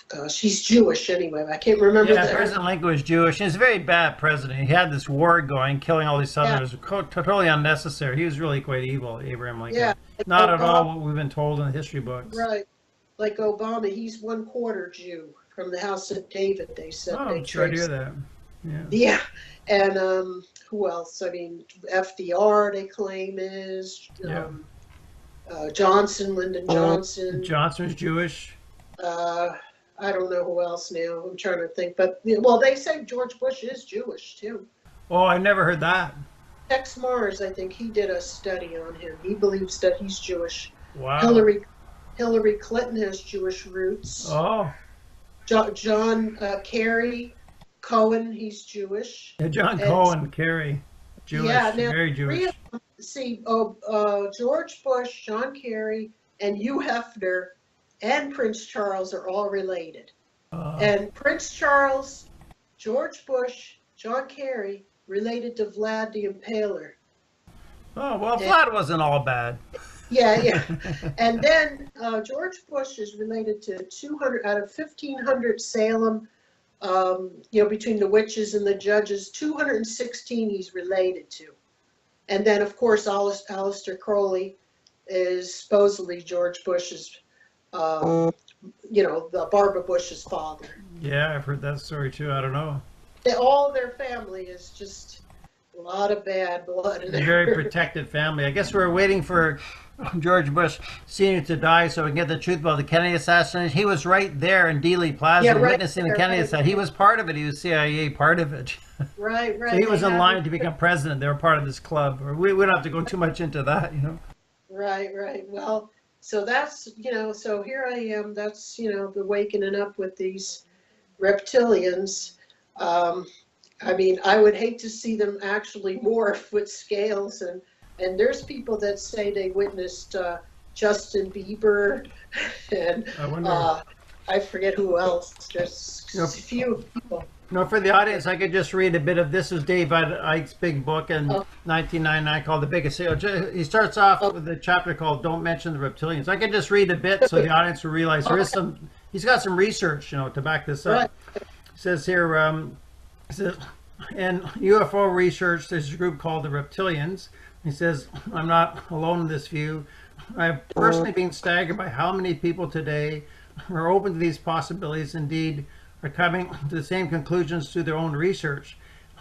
Gosh, he's Jewish anyway. I can't remember Yeah, that. President Lincoln was Jewish. He's a very bad president. He had this war going, killing all these Yeah, Southerners. Totally unnecessary. He was really quite evil, Abraham yeah. Lincoln. Like Not at Obama, all what we've been told in the history books. right? Like Obama, he's one quarter Jew from the house of David. They Oh, said they I'm sorry to hear traced. that. Yeah. Yeah, and who else? I mean, FDR they claim is Yeah. Johnson, Lyndon Johnson. Johnson was Jewish. Uh, I don't know who else now. I'm trying to think, but well, they say George Bush is Jewish too. Oh, I never heard that. Tex Mars, I think he did a study on him. He believes that he's Jewish. Wow. Hillary Hillary Clinton has Jewish roots. Oh, John Kerry Cohen, he's Jewish. yeah, John And Cohen, Kerry, Jewish, yeah, now very three Jewish. of them, see, George Bush, John Kerry, and Hugh Hefner and Prince Charles are all related. Uh, And Prince Charles, George Bush, John Kerry related to Vlad the Impaler. oh, well, And, Vlad wasn't all bad. yeah, yeah. And then George Bush is related to 200 out of 1,500 Salem, between the witches and the judges, 216 he's related to. And then, of course, Aleister Crowley is supposedly George Bush's, the Barbara Bush's father. Yeah, I've heard that story too. I don't know. All their family is just a lot of bad blood in A very there. protected family. I guess we're waiting for George Bush Sr. to die so we can get the truth about the Kennedy assassination. He was right there in Dealey Yeah, Plaza right witnessing the there, Kennedy right, assassination. He was part of it. He was CIA part of it. right, So he They was in have line to become president. They were part of this club. We don't have to go too much into that. right. Well, so that's so here I am. That's the wakening up with these reptilians. Um, I mean, I would hate to see them actually morph with scales, and there's people that say they witnessed Justin Bieber and I wonder. I forget who else. There's You know, a few people. for the audience, I could just read a bit of this. Is Dave Icke's big book in Oh, 1999 called The Biggest Sale. He starts off oh, with a chapter called "Don't Mention the Reptilians." I could just read a bit so the audience will realize there is some. He's got some research, to back this right. up. He says here, he says, in UFO research, there's a group called the Reptilians. He says, I'm not alone in this view. I've personally been staggered by how many people today are open to these possibilities, indeed, are coming to the same conclusions through their own research.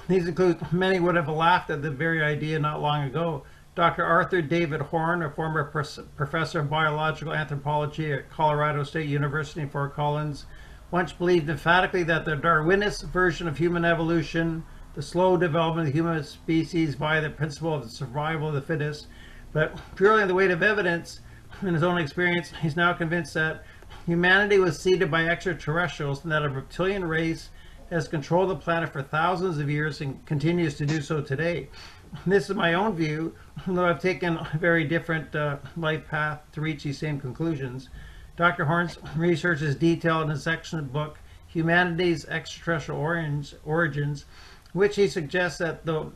These include many would have laughed at the very idea not long ago. Dr. Arthur David Horn, a former professor of biological anthropology at Colorado State University in Fort Collins, once believed emphatically that the Darwinist version of human evolution, the slow development of the human species via the principle of the survival of the fittest, but purely on the weight of evidence in his own experience, he's now convinced that humanity was seeded by extraterrestrials and that a reptilian race has controlled the planet for thousands of years and continues to do so today. This is my own view, although I've taken a very different life path to reach these same conclusions. Dr. Horn's research is detailed in his excellent book, Humanity's Extraterrestrial Origins, which he suggests that the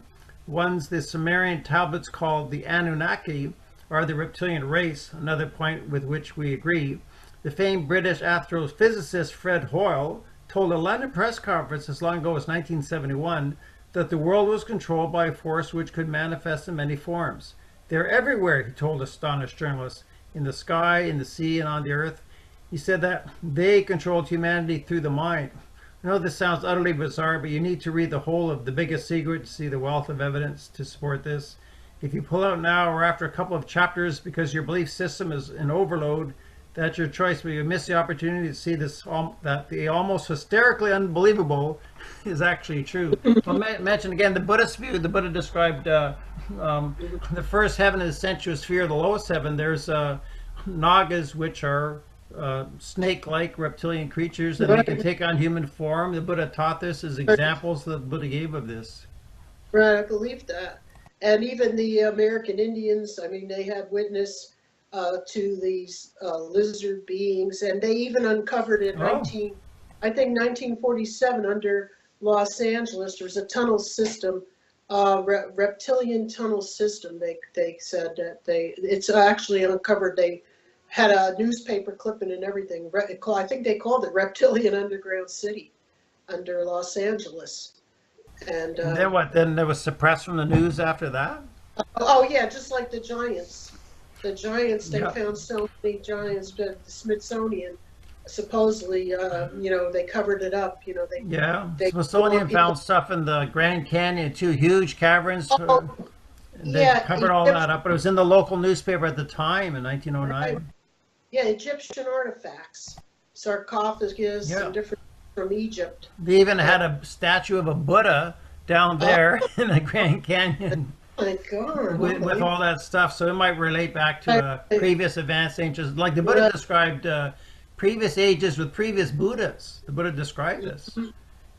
ones the Sumerian tablets called the Anunnaki are the reptilian race, another point with which we agree. The famed British astrophysicist Fred Hoyle told a London press conference as long ago as 1971 that the world was controlled by a force which could manifest in many forms. They're everywhere, he told astonished journalists, in the sky, in the sea, and on the earth. He said that they controlled humanity through the mind. I know this sounds utterly bizarre, but you need to read the whole of The Biggest Secret to see the wealth of evidence to support this. If you pull out now or after a couple of chapters because your belief system is in overload, that's your choice, but you miss the opportunity to see this, that the almost hysterically unbelievable is actually true. I'll mention again the Buddhist view. The Buddha described the first heaven is sensuous sphere, the lowest heaven. There's nagas, which are snake-like reptilian creatures, and they can take on human form. The Buddha taught this as examples that the Buddha gave of this. Right, I believe that. And even the American Indians, I mean, they had witness to these lizard beings, and they even uncovered in Oh, I think 1947 under Los Angeles, there's a tunnel system, reptilian tunnel system. They said that it's actually uncovered. They had a newspaper clipping and everything. I think they called it Reptilian Underground City under Los Angeles. And then what? Then it was suppressed from the news after that? oh yeah, just like the giants. The giants, they Yeah. found so many giants. The Smithsonian, supposedly, they covered it up. Yeah. They Smithsonian people. found stuff in the Grand Canyon, two huge caverns. Oh, They yeah, covered all that up, but it was in the local newspaper at the time in 1909. yeah, Egyptian artifacts, sarcophagus, Yeah. and different from Egypt. They even had a statue of a Buddha down there in the Grand Canyon Oh my God! with all that stuff. So it might relate back to previous advanced ages. Like the Buddha described previous ages with previous Buddhas. The Buddha described this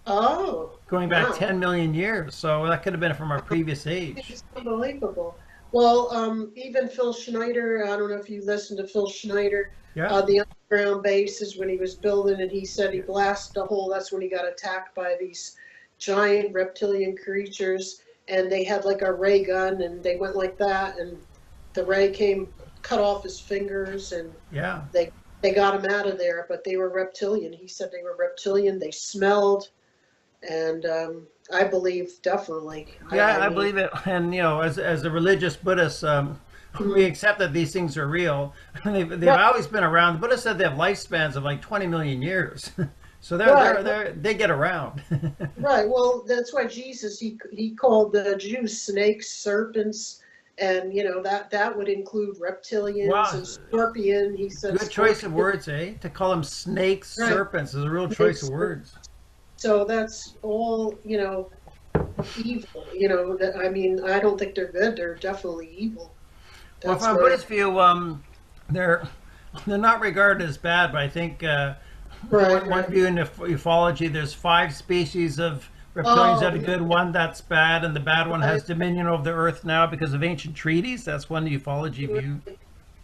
Oh, going back wow. 10 million years. So that could have been from our previous age. It's unbelievable. Well, even Phil Schneider, I don't know if you listened to Phil Schneider, Yeah. the underground bases when he was building it, he said he blasted a hole. That's when he got attacked by these giant reptilian creatures, and they had like a ray gun, and they went like that, and the ray cut off his fingers, and Yeah. they got him out of there, but they were reptilian. He said they were reptilian. They smelled, and I believe definitely. Yeah, I mean, believe it. And, as a religious Buddhist, we accept that these things are real. They've always been around. The Buddha said they have lifespans of like 20 million years. So they get around. Right. Well, that's why Jesus he called the Jews snakes, serpents, and that would include reptilians Wow. and scorpion. He said Good choice of scorpion. words, eh? To call them snakes, Right. serpents is a real choice of words. So that's all evil. I mean, I don't think they're good. They're definitely evil. Well, That's from a my- Buddhist view, they're not regarded as bad, but I think Right, one right. view in ufology, there's 5 species of Reptilians Oh, are the good one, that's bad, and the bad one right, has dominion over the earth now because of ancient treaties. That's one ufology view. right.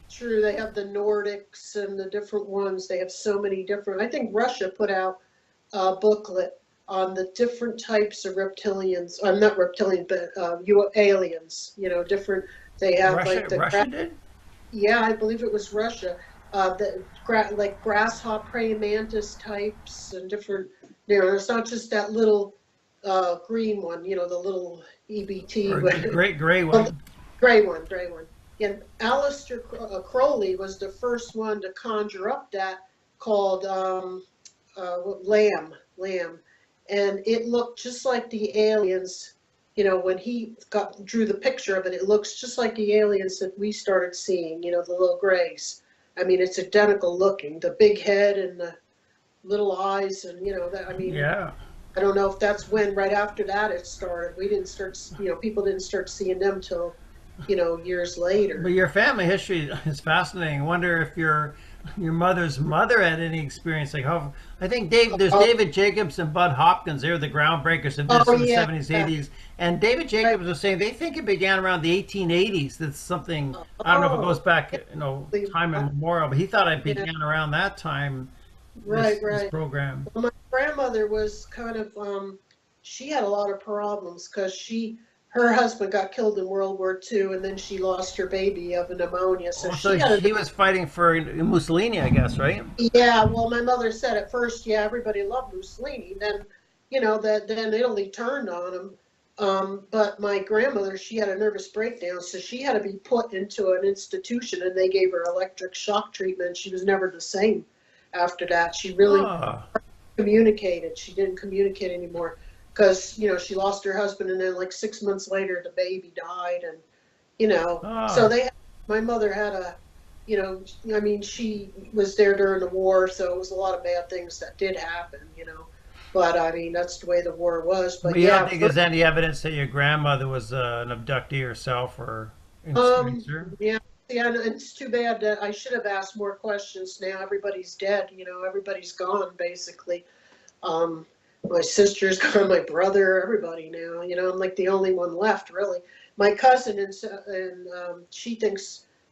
True. They have the Nordics and the different ones. They have so many different. I think Russia put out a booklet on the different types of reptilians. I'm not reptilian, but aliens. Different. They have like Russia did? yeah, I believe it was Russia. Like grasshopper praying mantis types and different. It's not just that little green one. The little EBT. Or a great gray Well, one? gray one. And Aleister Crowley was the first one to conjure up that called lamb, and it looked just like the aliens. When he drew the picture of it, it looks just like the aliens that we started seeing. The little grays. I mean, it's identical looking. The big head and the little eyes, and that. I mean, Yeah. I don't know if that's when right after that it started. We didn't start. People didn't start seeing them till years But later. your family history is fascinating. I wonder if your mother's mother had any experience like how I think there's Oh, David Jacobs and Bud Hopkins. They're the groundbreakers of this oh in the yeah, 70s, yeah, 80s. And David right. Jacobs was saying they think it began around the 1880s. That's something I don't know if it Oh, goes back, yeah, time immemorial, but he thought it yeah, began around that time. right, This right. program. Well, my grandmother was kind of, she had a lot of problems because her husband got killed in World War II, and then she lost her baby of a pneumonia. So Oh, so she had a, he was fighting for Mussolini, I guess, right? yeah. Well, my mother said at first, yeah, everybody loved Mussolini. Then, then Italy turned on him. But my grandmother, she had a nervous breakdown, so she had to be put into an institution, and they gave her electric shock treatment. She was never the same after that. She really Ah, communicated. She didn't communicate anymore because she lost her husband, and then like 6 months later, the baby died, and so ah. they. My mother had I mean, she was there during the war, so it was a lot of bad things that did happen. But I mean, that's the way the war was. But But you don't yeah, think there's any evidence that your grandmother was an abductee herself or an um, experiencer? yeah, yeah, and it's too bad that I should have asked more questions. Now everybody's dead. Everybody's gone basically. Um, my sister's gone, my brother, everybody now. I'm like the only one left, really. My cousin, and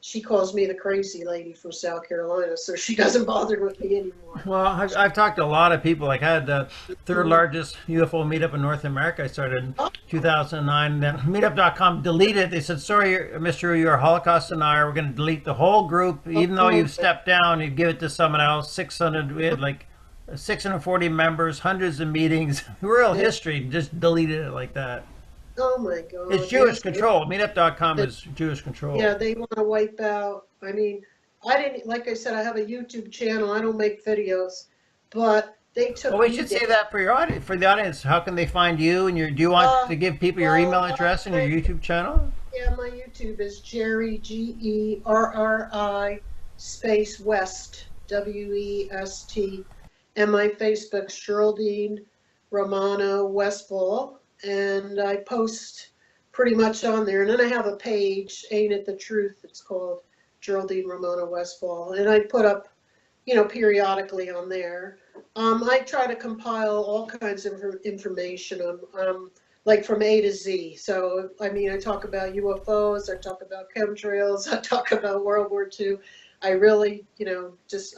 she calls me the crazy lady from South Carolina, so she doesn't bother with me anymore. Well, I've talked to a lot of people. Like I had the third Mhm. largest UFO meetup in North America. I started in Oh, 2009. Then Meetup.com deleted. They said, "Sorry, Mr. You're a Holocaust denier. We're going to delete the whole group. Even though you've okay. stepped down, you give it to someone else." 600. We had like 640 members, hundreds of meetings, real Yeah. history. Just deleted it like that. Oh my It's God. Jewish control. Meetup.com They, is Jewish yeah, control. they want to wipe out. I mean, I didn't, like I said, I have a YouTube channel. I don't make videos, but they Well, took we me should down. say that for your audience, for the audience. How can they find you? And do you want Uh, to give people your well, email address and your YouTube channel? yeah, my YouTube is Geri, Gerri, space West, West. And my Facebook's Geraldine Romano Westfall. And I post pretty much on there. And then I have a page, Ain't It the Truth? It's called Geraldine Romano Westfall. And I put up, periodically on there. I try to compile all kinds of information, like from A to Z. So, I mean, I talk about UFOs, I talk about chemtrails, I talk about World War II. I really,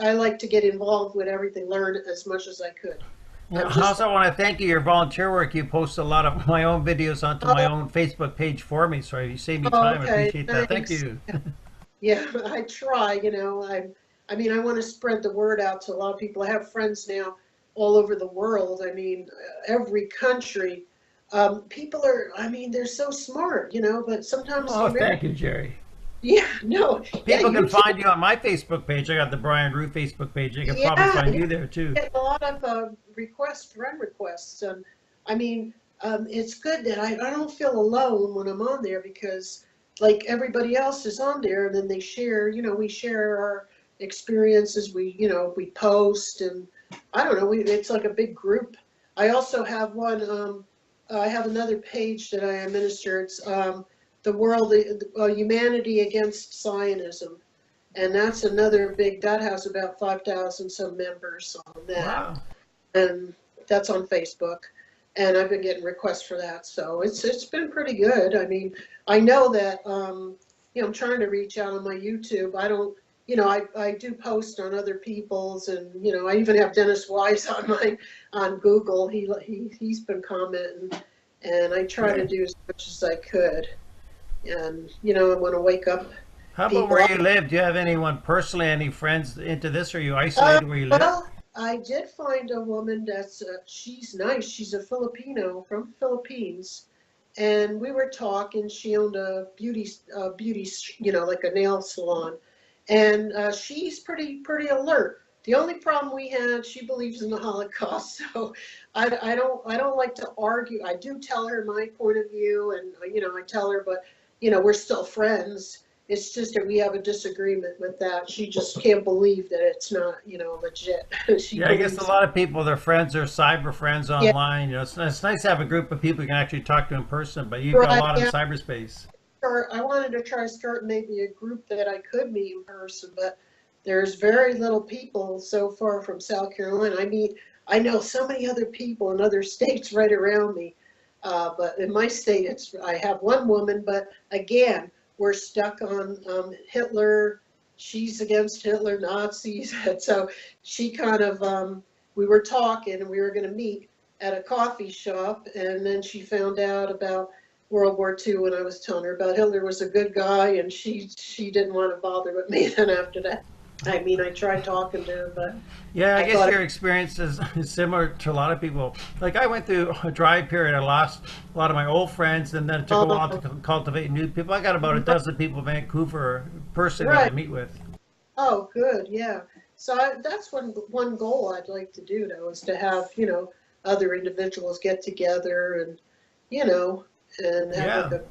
I like to get involved with everything, learn as much as I could. Yeah, I'm I just, also want to thank you. Your volunteer work. You post a lot of my own videos onto my oh, own Facebook page for me, so you save me oh, time. I okay, appreciate that. Thank thanks. you. Yeah, I try, I mean, I want to spread the word out to a lot of people. I have friends now all over the world. I mean, every country. People are, I mean, they're so smart, but sometimes the Oh, American, thank you, Jerry. yeah, no, yeah, People you can too. find you on my Facebook page. I got the Brian Ruhe Facebook page. They can probably Yeah, find you there too. get a lot of friend requests. And I mean, it's good that I don't feel alone when I'm on there because, like, everybody else is on there, and then they share. We share our experiences. We post, and I don't know. It's like a big group. I also have one. I have another page that I administer. It's the world, humanity against Zionism, and that's another big. That has about 5,000 some members on that, Wow. and that's on Facebook. and I've been getting requests for that. So it's been pretty good. I mean, I know that I'm trying to reach out on my YouTube. I don't, I do post on other people's, and I even have Dennis Wise on on Google. He's been commenting, and I try to do as much as I could. And I want to wake up How about people. where you live? Do you have anyone personally, any friends into this, or are you isolated where you live? Well, I did find a woman she's nice. She's a Filipino from Philippines, and we were talking. She owned a beauty, like a nail salon, and she's pretty alert. The only problem we had, she believes in the Holocaust, so I don't like to argue. I do tell her my point of view, and I tell her, but we're still friends. It's just that we have a disagreement with that. She just can't believe that it's not, legit. She Yeah, I guess believes. a lot of people, their friends are cyber friends Yeah, online. It's nice to have a group of people you can actually talk to in person, but you've got a right. lot in Yeah. cyberspace. I wanted to try start maybe a group that I could meet in person, but there's very little people so far from South Carolina. I know so many other people in other states right around me, but in my state, I have one woman, but again, we're stuck on Hitler. She's against Hitler, Nazis, and so she kind of we were talking, and we were going to meet at a coffee shop, and then she found out about World War II when I was telling her about Hitler was a good guy, and she didn't want to bother with me. Then after that, I mean, I tried talking to her, but Yeah, I I guess thought, your experience is similar to a lot of people. Like I went through a dry period. I lost a lot of my old friends, and then it took a while to oh, cultivate new people. I got about a dozen people in Vancouver personally that I right, meet with. oh, good, yeah. So that's one goal I'd like to do, though, is to have other individuals get together and you know and have like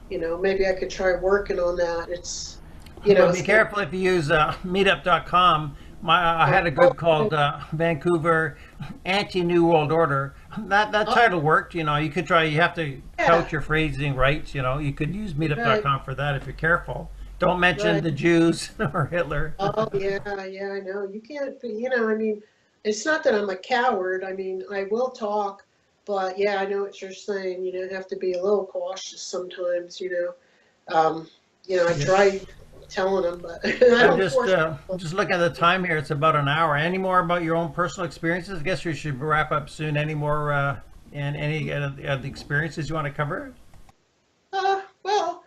Yeah. maybe I could try working on that. It's But be it's good. careful if you use meetup.com. I had a Oh, group called Vancouver Anti-New World Order. That oh, title worked. You could try. You have to yeah, couch your phrasing right. You could use right, meetup.com for that if you're careful. Don't mention right. the Jews or Hitler. Oh yeah, yeah, I know. You can't be, I mean, it's not that I'm a coward. I mean, I will talk, but yeah, I know what you're saying. Have to be a little cautious sometimes. Um, I Yeah. try telling them, but I I'm don't force people. just looking at the time here. It's about an hour. Any more about your own personal experiences? I guess we should wrap up soon. Any more and any of the experiences you want to cover? Well,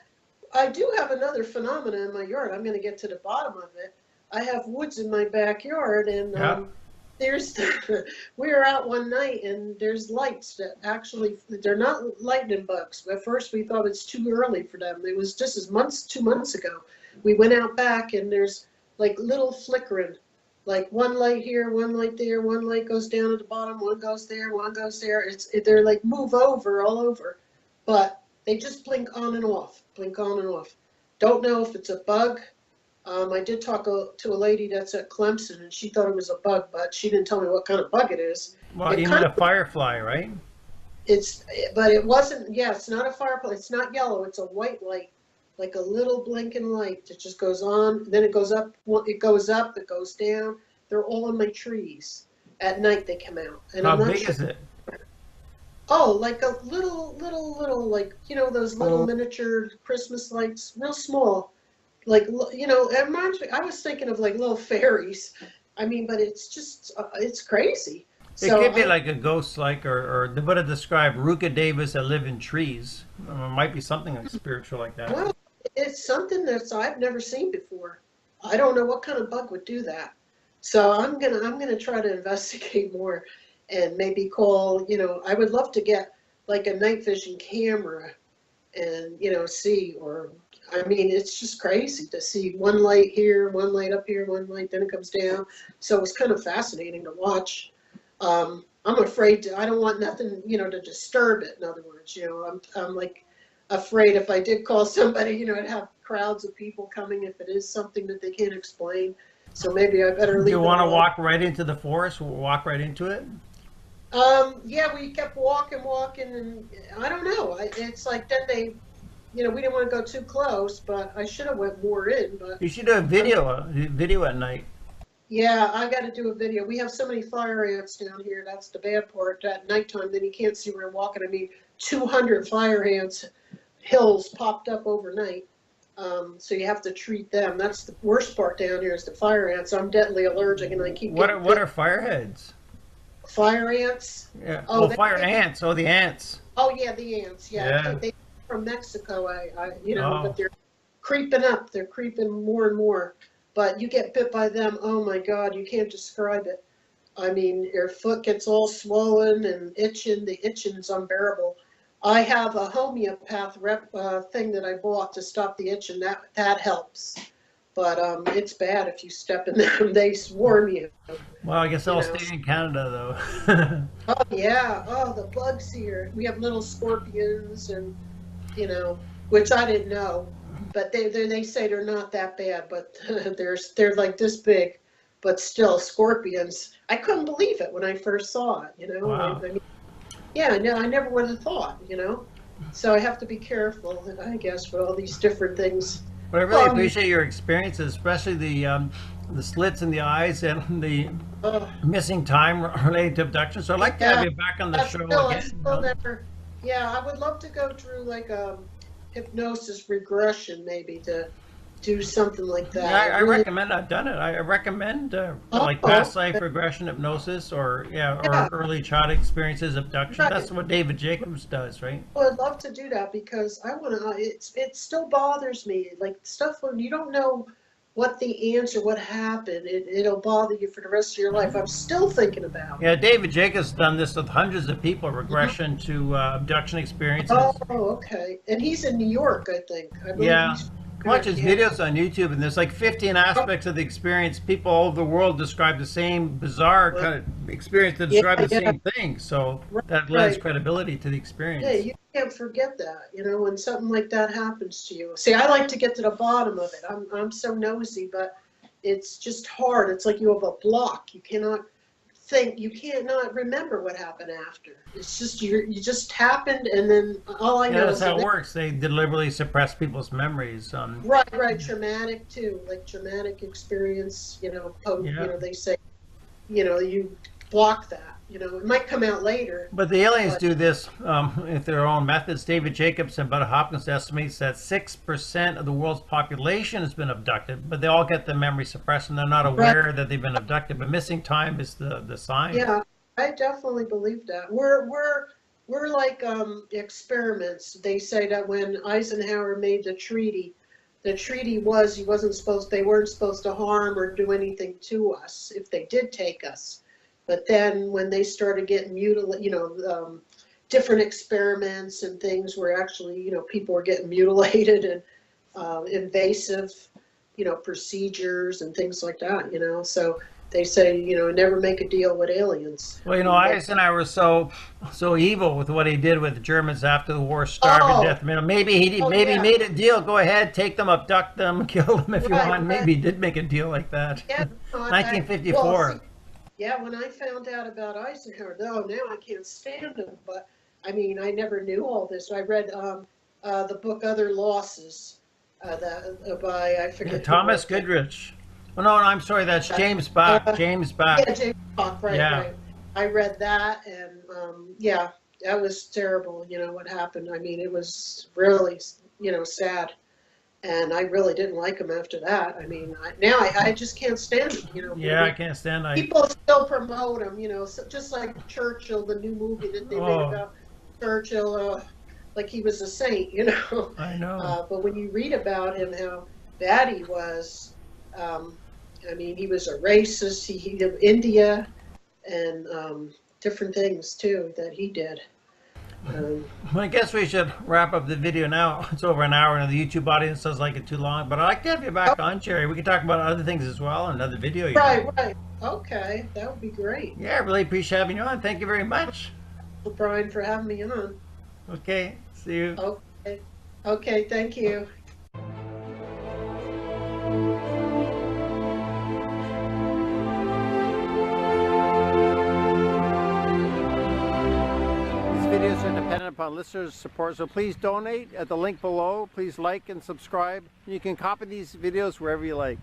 I do have another phenomenon in my yard. I'm going to get to the bottom of it. I have woods in my backyard, and Yeah. there's we were out one night, and there's lights that actually they're not lightning bugs. At first, we thought it's too early for them. It was just as 2 months ago. We went out back, and there's like little flickering, like one light here, one light there, one light goes down at the bottom, one goes there, one goes there. They're like move over all over, but they just blink on and off, blink on and off. Don't know if it's a bug. I did talk to a lady that's at Clemson, and she thought it was a bug, but she didn't tell me what kind of bug it is. Well, It you kind mean a of firefly, right? it's, but it wasn't. Yeah, it's not a fireplace. It's not yellow. It's a white light, like a little blinking light that just goes on. Then it goes up. It goes up. It goes down. They're all in my trees. At night they come out, and How I'm not big sure. is it? Oh, like a little, like those little miniature Christmas lights, real small. Like it reminds me. I was thinking of like little fairies. I mean, but it's just it's crazy. It So could be I like a ghost, or they would have described Ruka Davis that live in trees. It might be something like spiritual like that. well, it's something that's I've never seen before. I don't know what kind of bug would do that. So I'm gonna try to investigate more, and maybe call. I would love to get like a night vision camera and see. Or I mean, it's just crazy to see one light here, one light up here, one light, then it comes down. So it's kind of fascinating to watch. I'm afraid I don't want nothing to disturb it. In other words, I'm like afraid if I did call somebody, I'd have crowds of people coming if it is something that they can't explain. So maybe I better Do you leave it want to alone. walk right into the forest? Walk right into it? Yeah, we kept walking, and I don't know. It's like then we didn't want to go too close, but I should have went more in. But You should do a um, video at night. Yeah, I got to do a video. We have so many fire ants down here. That's the bad part. At nighttime, then you can't see where you're walking. I mean, 200 fire ants, hills popped up overnight. So you have to treat them. That's the worst part down here is the fire ants. I'm deadly allergic, and I keep getting What are fireheads? fire ants. Yeah. Oh, Oh, fire ants. Oh, the ants. oh yeah, the ants. Yeah, Yeah. they from Mexico. Oh. But they're creeping up. They're creeping more and more. But you get bit by them. Oh my God, you can't describe it. I mean, your foot gets all swollen and itching. The itching is unbearable. I have a homeopath thing that I bought to stop the itching. That helps. But it's bad if you step in them. They swarm you. Well, I guess You I'll know. stay in Canada though. Oh yeah. Oh, the bugs here. We have little scorpions, and which I didn't know, but they say they're not that bad, but they're like this big, but still scorpions. I couldn't believe it when I first saw it. Wow. I mean, yeah, no, I never would have thought. So I have to be careful, I guess, with all these different things. But I really Um, appreciate your experiences, especially the slits in the eyes and the uh, missing time related to abduction. So I'd like to have you back on the show I again. still never. Yeah, I would love to go through like hypnosis regression, maybe to do something like that. Yeah, I Really- recommend. I've done it. I recommend like Oh, past life okay. regression hypnosis, or Yeah. early childhood experiences, abduction. Right. That's what David Jacobs does, right? Well, I'd love to do that because I want to. It still bothers me, like stuff when you don't know what the answer, what happened. It'll bother you for the rest of your life. I'm still thinking about it. Yeah, David Jacobs done this with hundreds of people, regression to abduction experiences. Oh, okay. And he's in New York, I think. I believe Yeah. he's- Watch his yeah. videos on YouTube, and there's like 15 aspects of the experience. People all over the world describe the same bizarre kind of experience to describe the Yeah. same thing. So Right, that lends right. credibility to the experience. Yeah, you can't forget that, when something like that happens to you. See, I like to get to the bottom of it. I'm so nosy, but it's just hard. It's like you have a block. You cannot think, you cannot remember what happened after. It's just you just happened, and then all I Yeah, know that's is how it that- works. They deliberately suppress people's memories. right, traumatic too, like traumatic experience. Yeah. They say, you block that. It might come out later. But the aliens But- do this with their own methods. David Jacobs and Bud Hopkins estimates that 6% of the world's population has been abducted, but they all get the memory suppressed and they're not aware that they've been abducted. But missing time is the sign. Yeah, I definitely believe that. We're like experiments. They say that when Eisenhower made the treaty was they weren't supposed to harm or do anything to us if they did take us. But then when they started getting different experiments and things where actually, people were getting mutilated and invasive, procedures and things like that, So they say, never make a deal with aliens. Well, Eisenhower was so evil with what he did with the Germans after the war, starved to Oh. death. Maybe he Yeah. made a deal. Go ahead, take them, abduct them, kill them if you Right, want. right. Maybe he did make a deal like that. Yeah, no, 1954. well, see, yeah, when I found out about Eisenhower, now I can't stand him. But I mean, I never knew all this. I read the book Other Losses by I forget. who Thomas wrote that. Goodrich. Oh, no, I'm sorry. That's James Bach. James Bach. Yeah, James Bach, right, Yeah. right. I read that, and yeah, that was terrible. What happened. I mean, it was really, sad. And I really didn't like him after that. I mean, I just can't stand him. Yeah, I can't stand. People still promote him, just like Churchill, the new movie that they made Oh. about Churchill, like he was a saint, I know. But when you read about him, how bad he was, I mean, he was a racist. He did India and different things too that he did. Well, I guess we should wrap up the video now. It's over an hour, and the YouTube audience doesn't like it too long. But I'd like to have you back on, Geri. We can talk about other things as well, another video. Right. Okay, that would be great. Yeah, I really appreciate having you on. Thank you very much. Well, Brian, for having me on. Okay, see you. Okay, thank you. These videos are dependent upon listeners' support, so please donate at the link below. Please like and subscribe. You can copy these videos wherever you like.